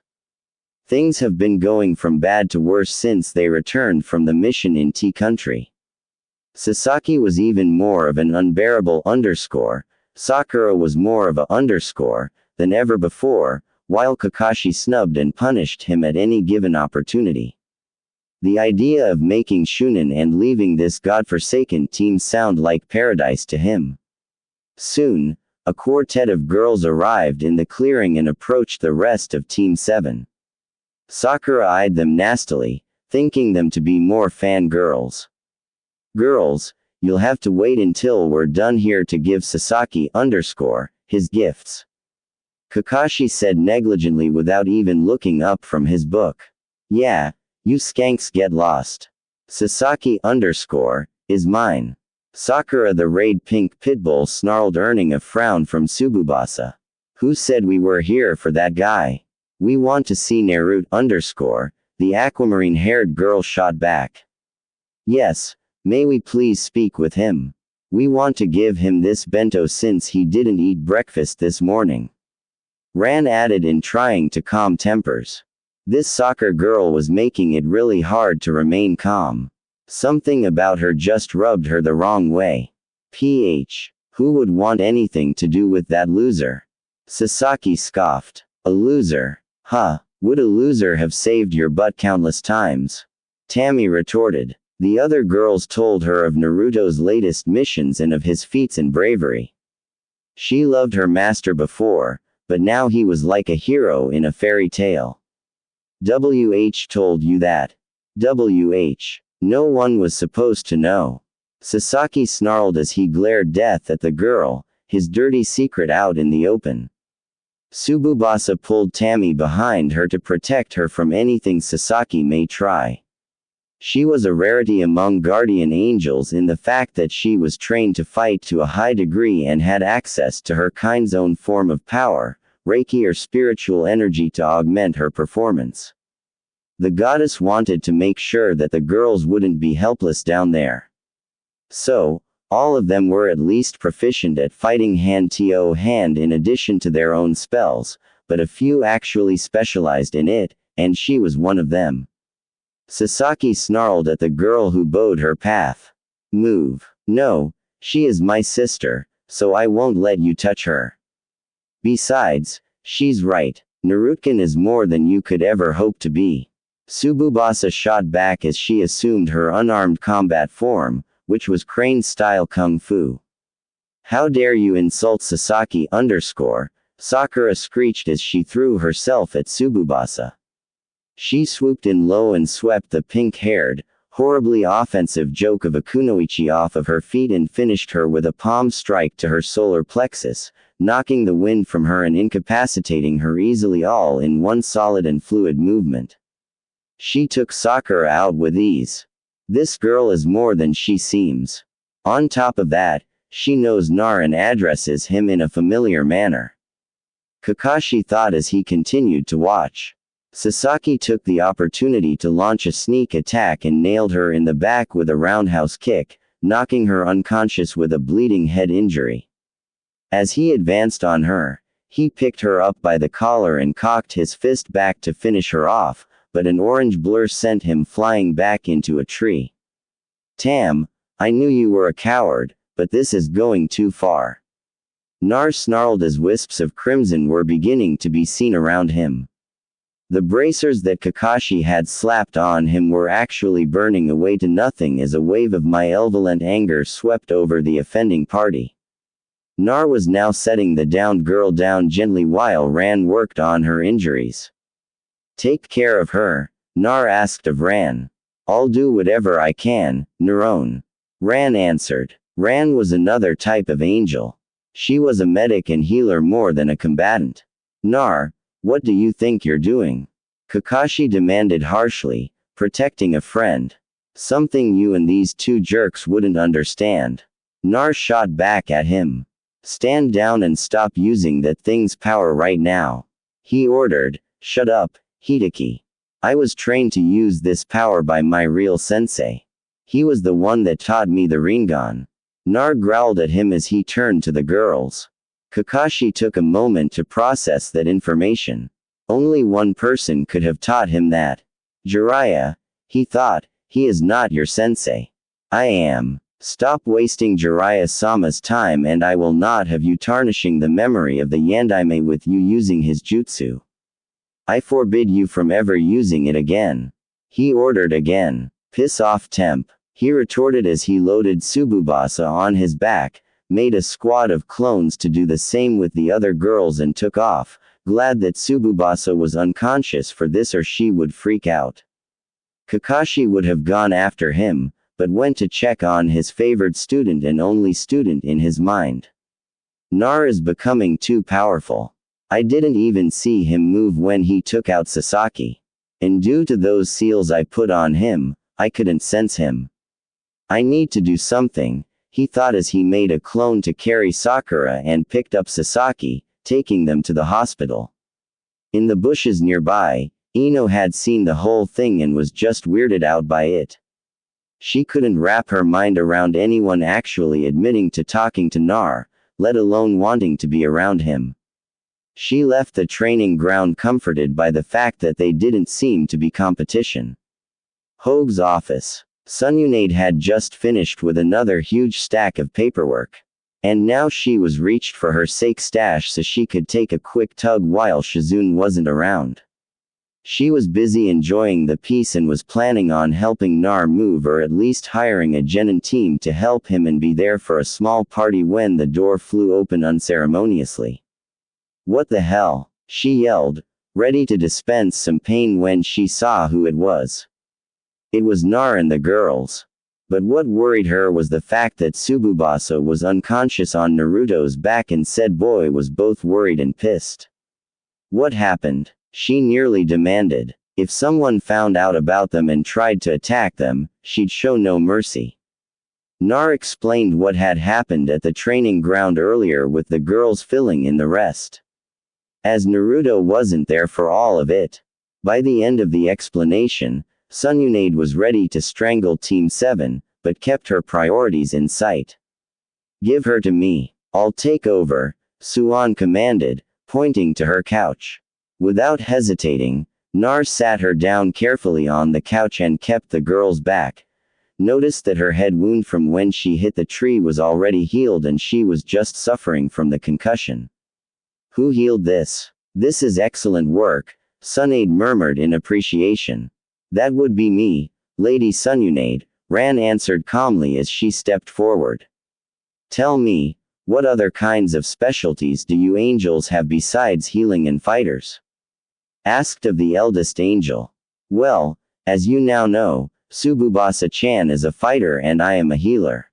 Things have been going from bad to worse since they returned from the mission in Tea Country. Sasaki was even more of an unbearable _ Sakura was more of a _ than ever before, while Kakashi snubbed and punished him at any given opportunity. The idea of making Shunin and leaving this godforsaken team sound like paradise to him. Soon, a quartet of girls arrived in the clearing and approached the rest of Team 7. Sakura eyed them nastily, thinking them to be more fangirls. "Girls, you'll have to wait until we're done here to give Sasaki _ his gifts," Kakashi said negligently without even looking up from his book. "Yeah, you skanks get lost. Sasaki _ is mine." Sakura the Raid Pink Pitbull snarled, earning a frown from Tsububasa. "Who said we were here for that guy? We want to see Naruto _ the aquamarine-haired girl shot back. "Yes, may we please speak with him? We want to give him this bento since he didn't eat breakfast this morning," Ran added in trying to calm tempers. This soccer girl was making it really hard to remain calm. Something about her just rubbed her the wrong way. Who would want anything to do with that loser? Sasaki scoffed. "A loser? Huh, would a loser have saved your butt countless times?" Tammy retorted. The other girls told her of Naruto's latest missions and of his feats and bravery. She loved her master before, but now he was like a hero in a fairy tale. "WH told you that?" "WH. No one was supposed to know." Sasaki snarled as he glared death at the girl, his dirty secret out in the open. Tsububasa pulled Tammy behind her to protect her from anything Sasaki may try. She was a rarity among guardian angels in the fact that she was trained to fight to a high degree and had access to her kind's own form of power, Reiki or spiritual energy to augment her performance. The goddess wanted to make sure that the girls wouldn't be helpless down there. So, all of them were at least proficient at fighting hand-to-hand in addition to their own spells, but a few actually specialized in it, and she was one of them. Sasaki snarled at the girl who bowed her path. "Move. No, she is my sister, so I won't let you touch her. Besides, she's right. Naruto is more than you could ever hope to be." Tsububasa shot back as she assumed her unarmed combat form, which was crane-style kung fu. "How dare you insult Sasaki _ Sakura screeched as she threw herself at Tsububasa. She swooped in low and swept the pink-haired, horribly offensive joke of a kunoichi off of her feet and finished her with a palm strike to her solar plexus, knocking the wind from her and incapacitating her easily all in one solid and fluid movement. She took Sakura out with ease. This girl is more than she seems. On top of that, she knows Nar and addresses him in a familiar manner. Kakashi thought as he continued to watch. Sasaki took the opportunity to launch a sneak attack and nailed her in the back with a roundhouse kick, knocking her unconscious with a bleeding head injury. As he advanced on her, he picked her up by the collar and cocked his fist back to finish her off, but an orange blur sent him flying back into a tree. "Tam, I knew you were a coward, but this is going too far." Nar snarled as wisps of crimson were beginning to be seen around him. The bracers that Kakashi had slapped on him were actually burning away to nothing as a wave of malevolent anger swept over the offending party. Nar was now setting the downed girl down gently while Ran worked on her injuries. "Take care of her," Nar asked of Ran. "I'll do whatever I can, Narone," Ran answered. Ran was another type of angel. She was a medic and healer more than a combatant. "Nar, what do you think you're doing?" Kakashi demanded harshly, protecting a friend. "Something you and these two jerks wouldn't understand." Nar shot back at him. "Stand down and stop using that thing's power right now," he ordered. "Shut up, Hideki. I was trained to use this power by my real sensei. He was the one that taught me the Rinnegan." Nar growled at him as he turned to the girls. Kakashi took a moment to process that information. Only one person could have taught him that. "Jiraiya," he thought, "he is not your sensei. I am. Stop wasting Jiraiya-sama's time and I will not have you tarnishing the memory of the Yandaime with you using his jutsu. I forbid you from ever using it again," he ordered again. "Piss off, temp," he retorted as he loaded Tsububasa on his back, made a squad of clones to do the same with the other girls and took off, glad that Tsububasa was unconscious for this or she would freak out. Kakashi would have gone after him, but went to check on his favored student and only student in his mind. "Nar is becoming too powerful. I didn't even see him move when he took out Sasaki. And due to those seals I put on him, I couldn't sense him. I need to do something," he thought as he made a clone to carry Sakura and picked up Sasaki, taking them to the hospital. In the bushes nearby, Ino had seen the whole thing and was just weirded out by it. She couldn't wrap her mind around anyone actually admitting to talking to Nar, let alone wanting to be around him. She left the training ground comforted by the fact that they didn't seem to be competition. Hogue's office. Sununade had just finished with another huge stack of paperwork. And now she was reached for her sake stash so she could take a quick tug while Shizune wasn't around. She was busy enjoying the peace and was planning on helping Nar move or at least hiring a genin team to help him and be there for a small party when the door flew open unceremoniously. "What the hell?" she yelled, ready to dispense some pain when she saw who it was. It was Nar and the girls. But what worried her was the fact that Tsububasa was unconscious on Naruto's back and said boy was both worried and pissed. "What happened?" she nearly demanded. If someone found out about them and tried to attack them, she'd show no mercy. Nar explained what had happened at the training ground earlier with the girls filling in the rest. As Naruto wasn't there for all of it. By the end of the explanation, Sununade was ready to strangle Team 7, but kept her priorities in sight. "Give her to me. I'll take over," Suan commanded, pointing to her couch. Without hesitating, Nar sat her down carefully on the couch and kept the girl's back. Noticed that her head wound from when she hit the tree was already healed and she was just suffering from the concussion. "Who healed this? This is excellent work," Sunade murmured in appreciation. "That would be me, Lady Sununade," Ran answered calmly as she stepped forward. "Tell me, what other kinds of specialties do you angels have besides healing and fighters?" Asked of the eldest angel. "Well, as you now know, Tsububasa-chan is a fighter and I am a healer.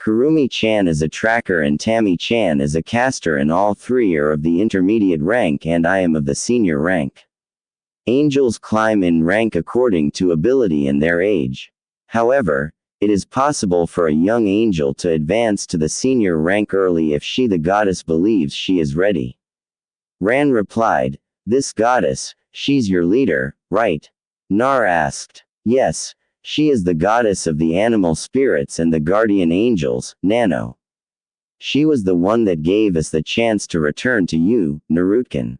Kurumi-chan is a tracker and Tammy-chan is a caster and all three are of the intermediate rank and I am of the senior rank. Angels climb in rank according to ability and their age. However, it is possible for a young angel to advance to the senior rank early if she the goddess believes she is ready." Ran replied, "This goddess, she's your leader, right?" Nar asked. "Yes, she is the goddess of the animal spirits and the guardian angels, Nano. She was the one that gave us the chance to return to you, Narutkin.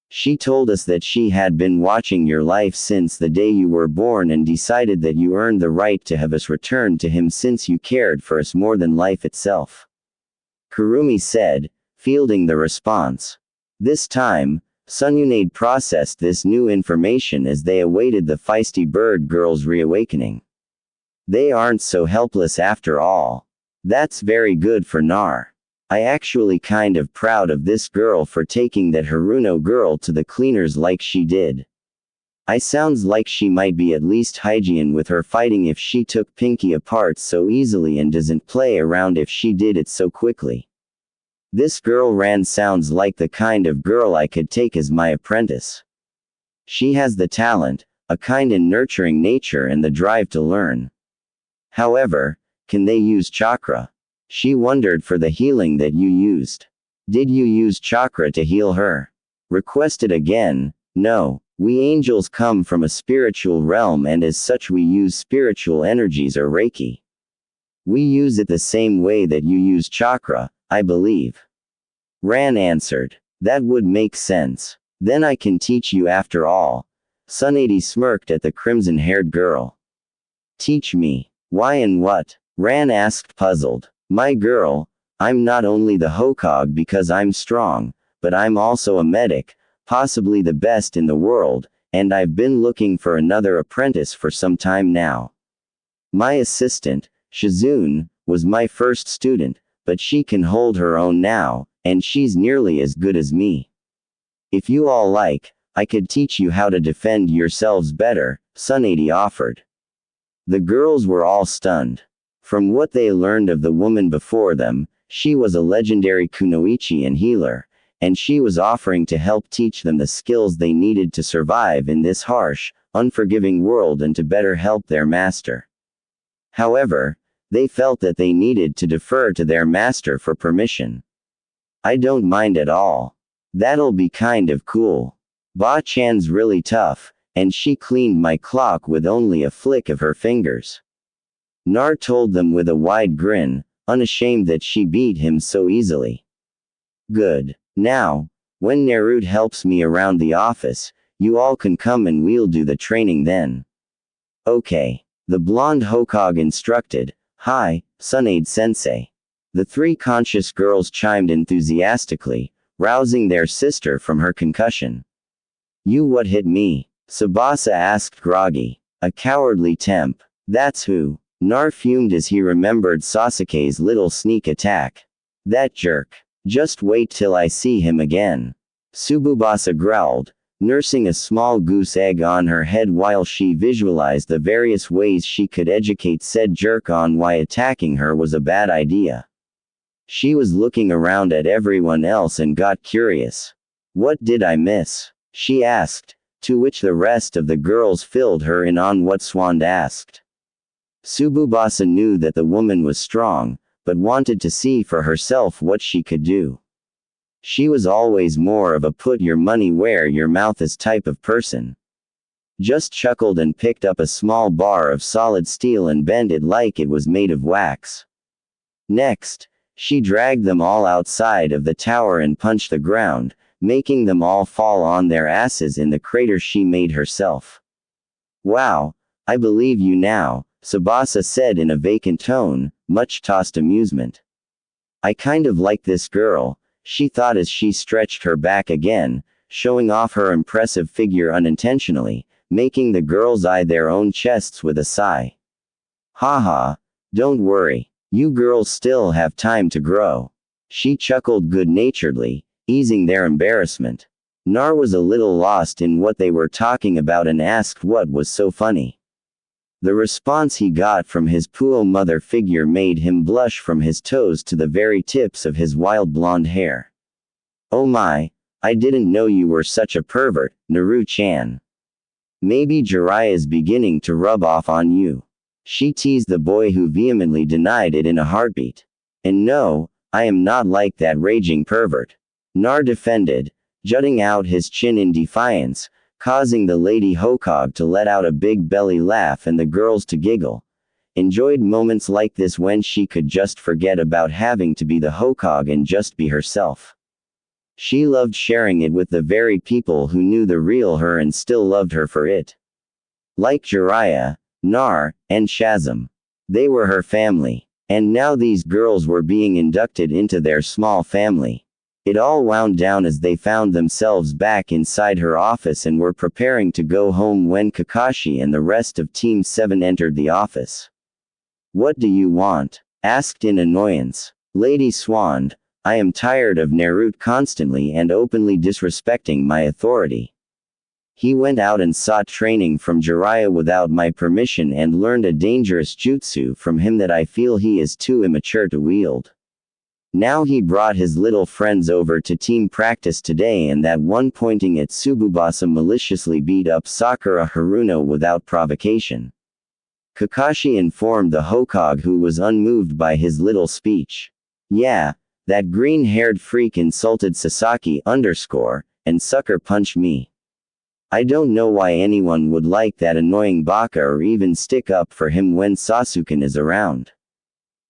She told us that she had been watching your life since the day you were born and decided that you earned the right to have us return to him since you cared for us more than life itself." Kurumi said, fielding the response. This time, Sununade processed this new information as they awaited the feisty bird girl's reawakening. They aren't so helpless after all. That's very good for Nar. I actually kind of proud of this girl for taking that Haruno girl to the cleaners like she did. I sounds like she might be at least hygiene with her fighting if she took Pinky apart so easily and doesn't play around if she did it so quickly. This girl Ran sounds like the kind of girl I could take as my apprentice. She has the talent, a kind and nurturing nature and the drive to learn. However, can they use chakra? She wondered for the healing that you used. Did you use chakra to heal her? Requested again. No, we angels come from a spiritual realm and as such we use spiritual energies or Reiki. We use it the same way that you use chakra, I believe. Ran answered. That would make sense. Then I can teach you after all. Sunady smirked at the crimson-haired girl. Teach me. Why and what? Ran asked puzzled. My girl, I'm not only the Hokage because I'm strong, but I'm also a medic, possibly the best in the world, and I've been looking for another apprentice for some time now. My assistant, Shizune, was my first student, but she can hold her own now, and she's nearly as good as me. If you all like, I could teach you how to defend yourselves better, Sunady offered. The girls were all stunned. From what they learned of the woman before them, she was a legendary kunoichi and healer, and she was offering to help teach them the skills they needed to survive in this harsh, unforgiving world and to better help their master. However, they felt that they needed to defer to their master for permission. I don't mind at all. That'll be kind of cool. Ba-chan's really tough, and she cleaned my clock with only a flick of her fingers. Nar told them with a wide grin, unashamed that she beat him so easily. Good. Now, when Naruto helps me around the office, you all can come and we'll do the training then. Okay. The blonde Hokage instructed. Hi, Sunade-sensei. The three conscious girls chimed enthusiastically, rousing their sister from her concussion. You what hit me? Tsubasa asked groggy. A cowardly temp. That's who. Nar fumed as he remembered Sasuke's little sneak attack. That jerk. Just wait till I see him again. Tsubasa growled, nursing a small goose egg on her head while she visualized the various ways she could educate said jerk on why attacking her was a bad idea. She was looking around at everyone else and got curious. What did I miss? She asked, to which the rest of the girls filled her in on what Swand asked. Tsubasa knew that the woman was strong, but wanted to see for herself what she could do. She was always more of a put your money where your mouth is type of person. Just chuckled and picked up a small bar of solid steel and bent it like it was made of wax. Next, she dragged them all outside of the tower and punched the ground, making them all fall on their asses in the crater she made herself. Wow, I believe you now, Tsubasa said in a vacant tone, much tossed amusement. I kind of like this girl, she thought as she stretched her back again, showing off her impressive figure unintentionally, making the girls eye their own chests with a sigh. Haha, don't worry, you girls still have time to grow. She chuckled good-naturedly, easing their embarrassment. Nar was a little lost in what they were talking about and asked what was so funny. The response he got from his Puo mother figure made him blush from his toes to the very tips of his wild blonde hair. Oh my, I didn't know you were such a pervert, Naru-chan. Maybe Jiraiya's beginning to rub off on you. She teased the boy who vehemently denied it in a heartbeat. And no, I am not like that raging pervert. Nar defended, jutting out his chin in defiance, causing the Lady Hokage to let out a big belly laugh and the girls to giggle. Enjoyed moments like this when she could just forget about having to be the Hokage and just be herself. She loved sharing it with the very people who knew the real her and still loved her for it. Like Jiraiya, Nar, and Shazam. They were her family. And now these girls were being inducted into their small family. It all wound down as they found themselves back inside her office and were preparing to go home when Kakashi and the rest of Team 7 entered the office. "What do you want?" asked in annoyance. "Lady Swan, I am tired of Naruto constantly and openly disrespecting my authority. He went out and sought training from Jiraiya without my permission and learned a dangerous jutsu from him that I feel he is too immature to wield. Now he brought his little friends over to team practice today and that one pointing at Tsubasa maliciously beat up Sakura Haruno without provocation." Kakashi informed the Hokage, who was unmoved by his little speech. "Yeah, that green-haired freak insulted Sasaki and sucker punched me. I don't know why anyone would like that annoying baka or even stick up for him when Sasuke is around."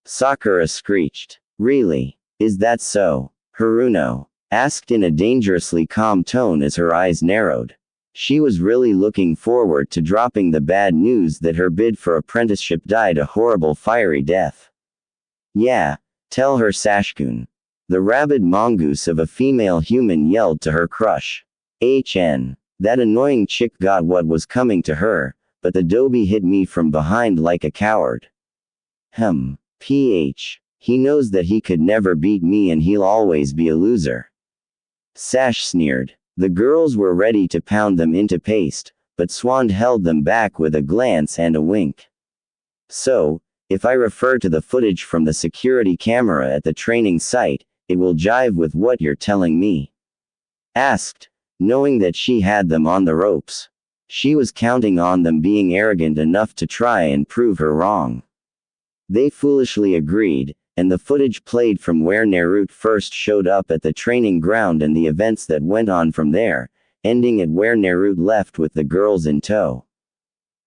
Sakura screeched. "Really? Is that so?" Haruno asked in a dangerously calm tone as her eyes narrowed. She was really looking forward to dropping the bad news that her bid for apprenticeship died a horrible fiery death. "Yeah, tell her Sashkun." The rabid mongoose of a female human yelled to her crush. That annoying chick got what was coming to her, but the Dobie hit me from behind like a coward. He knows that he could never beat me and he'll always be a loser." Sash sneered. The girls were ready to pound them into paste, but Swan held them back with a glance and a wink. "So, if I refer to the footage from the security camera at the training site, it will jive with what you're telling me?" asked, knowing that she had them on the ropes. She was counting on them being arrogant enough to try and prove her wrong. They foolishly agreed, and the footage played from where Naruto first showed up at the training ground and the events that went on from there, ending at where Naruto left with the girls in tow.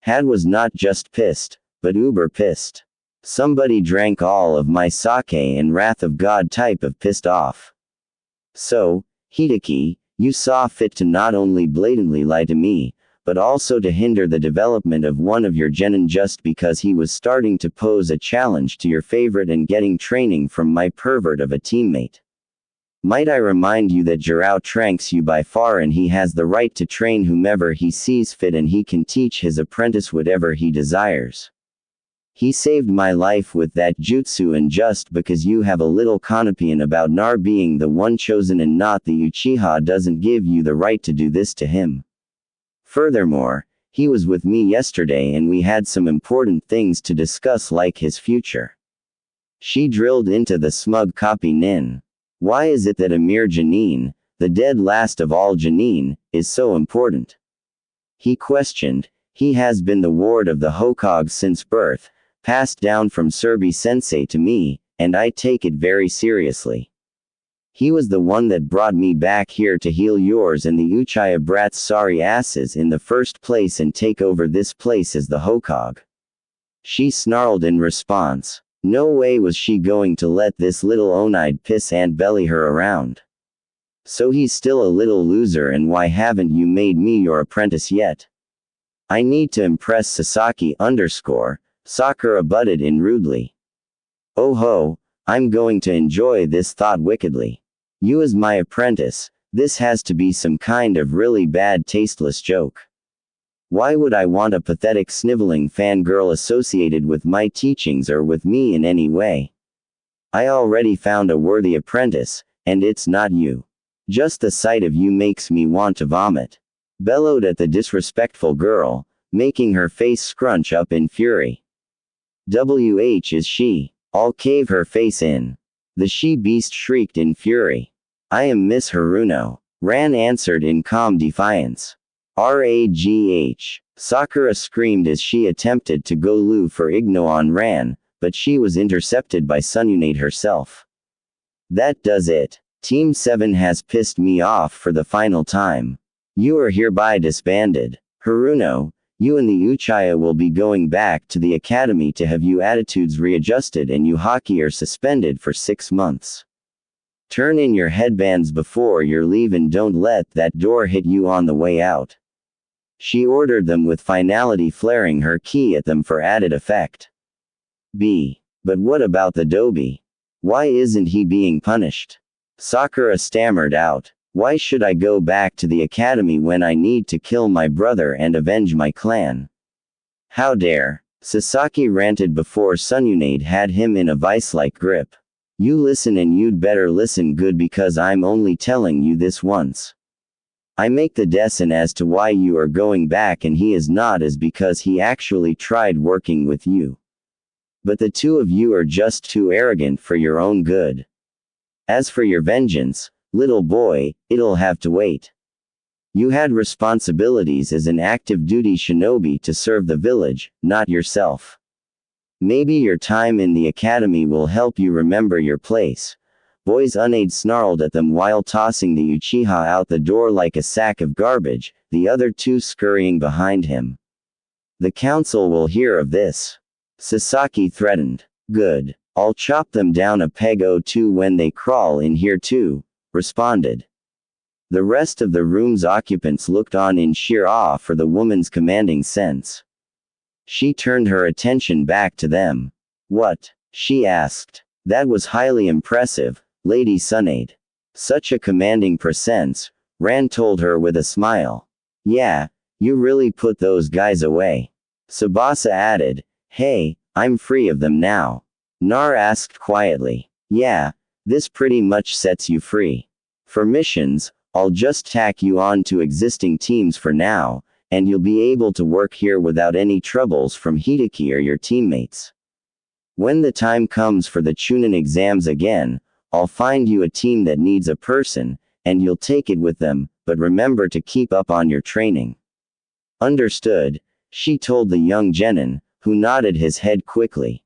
Had was not just pissed, but uber pissed. "Somebody drank all of my sake and Wrath of God type of pissed off. So, Hideki, you saw fit to not only blatantly lie to me, but also to hinder the development of one of your genin just because he was starting to pose a challenge to your favorite and getting training from my pervert of a teammate. Might I remind you that Jirao tranks you by far and he has the right to train whomever he sees fit and he can teach his apprentice whatever he desires. He saved my life with that jutsu and just because you have a little conopion about Nar being the one chosen and not the Uchiha doesn't give you the right to do this to him. Furthermore, he was with me yesterday and we had some important things to discuss like his future." She drilled into the smug copy nin. "Why is it that a mere Janine, the dead last of all Janine, is so important?" He questioned. "He has been the ward of the Hokage since birth, passed down from Surbi-sensei to me, and I take it very seriously. He was the one that brought me back here to heal yours and the Uchiha brats' sorry asses in the first place and take over this place as the Hokage." She snarled in response. No way was she going to let this little one-eyed piss ant belly her around. "So he's still a little loser and why haven't you made me your apprentice yet?" "I need to impress Sasaki Sakura butted in rudely. "Oh ho, I'm going to enjoy this thought wickedly. You as my apprentice, this has to be some kind of really bad tasteless joke. Why would I want a pathetic sniveling fangirl associated with my teachings or with me in any way? I already found a worthy apprentice, and it's not you. Just the sight of you makes me want to vomit," bellowed at the disrespectful girl, making her face scrunch up in fury. "WH is she? I'll cave her face in." The she-beast shrieked in fury. "I am Miss Haruno," Ran answered in calm defiance. "Ragh." Sakura screamed as she attempted to go Lu for Igno on Ran, but she was intercepted by Sununate herself. "That does it. Team 7 has pissed me off for the final time. You are hereby disbanded. Haruno, you and the Uchiha will be going back to the academy to have you attitudes readjusted and you hockey are suspended for 6 months. Turn in your headbands before your leave and don't let that door hit you on the way out." She ordered them with finality, flaring her key at them for added effect. B. But what about the Dobi? Why isn't he being punished? Sakura stammered out. Why should I go back to the academy when I need to kill my brother and avenge my clan? How dare? Sasaki ranted before Sununade had him in a vice-like grip. You listen, and you'd better listen good, because I'm only telling you this once. I make the decision as to why you are going back and he is not, is because he actually tried working with you. But the two of you are just too arrogant for your own good. As for your vengeance, little boy, it'll have to wait. You had responsibilities as an active duty shinobi to serve the village, not yourself. Maybe your time in the academy will help you remember your place. Boys Unade snarled at them while tossing the Uchiha out the door like a sack of garbage, the other two scurrying behind him. The council will hear of this. Sasaki threatened. Good. I'll chop them down a peg or two when they crawl in here too, responded. The rest of the room's occupants looked on in sheer awe for the woman's commanding sense. She turned her attention back to them. What? She asked. That was highly impressive, Lady Sunade. Such a commanding presence, Rand told her with a smile. Yeah, you really put those guys away. Tsubasa added. Hey, I'm free of them now. Nar asked quietly. Yeah, this pretty much sets you free. For missions, I'll just tack you on to existing teams for now, and you'll be able to work here without any troubles from Hideki or your teammates. When the time comes for the Chunin exams again, I'll find you a team that needs a person, and you'll take it with them, but remember to keep up on your training. Understood, she told the young genin, who nodded his head quickly.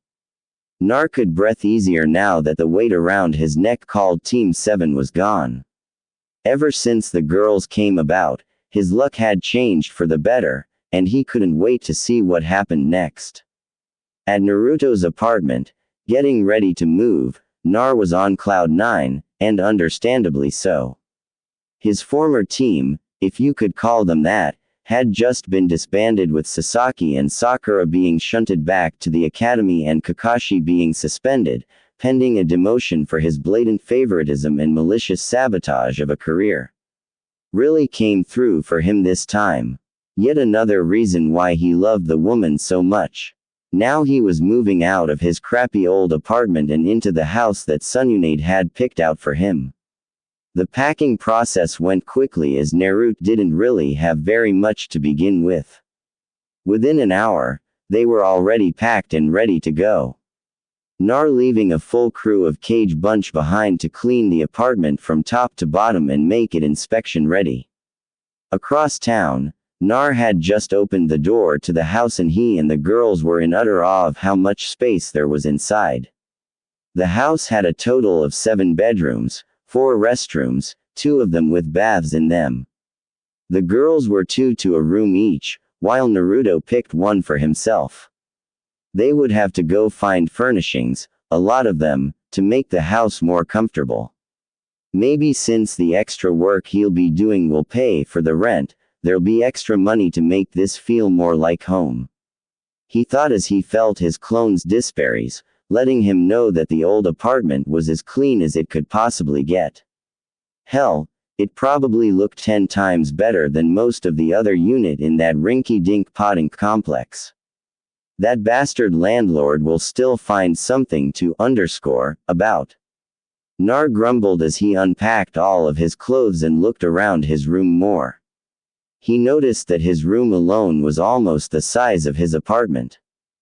Nar could breathe easier now that the weight around his neck called Team 7 was gone. Ever since the girls came about, his luck had changed for the better, and he couldn't wait to see what happened next. At Naruto's apartment, getting ready to move, Nar was on cloud 9, and understandably so. His former team, if you could call them that, had just been disbanded, with Sasaki and Sakura being shunted back to the academy and Kakashi being suspended, pending a demotion for his blatant favoritism and malicious sabotage of a career. Really came through for him this time. Yet another reason why he loved the woman so much. Now he was moving out of his crappy old apartment and into the house that Sununade had picked out for him. The packing process went quickly, as Naruto didn't really have very much to begin with. Within an hour, they were already packed and ready to go. Nar leaving a full crew of Cage Bunch behind to clean the apartment from top to bottom and make it inspection ready. Across town, Nar had just opened the door to the house, and he and the girls were in utter awe of how much space there was inside. The house had a total of 7 bedrooms, 4 restrooms, 2 of them with baths in them. The girls were 2 to a room each, while Naruto picked 1 for himself. They would have to go find furnishings, a lot of them, to make the house more comfortable. Maybe since the extra work he'll be doing will pay for the rent, there'll be extra money to make this feel more like home. He thought as he felt his clone's disparies, letting him know that the old apartment was as clean as it could possibly get. Hell, it probably looked 10 times better than most of the other unit in that rinky-dink potting complex. That bastard landlord will still find something to about. Nar grumbled as he unpacked all of his clothes and looked around his room more. He noticed that his room alone was almost the size of his apartment.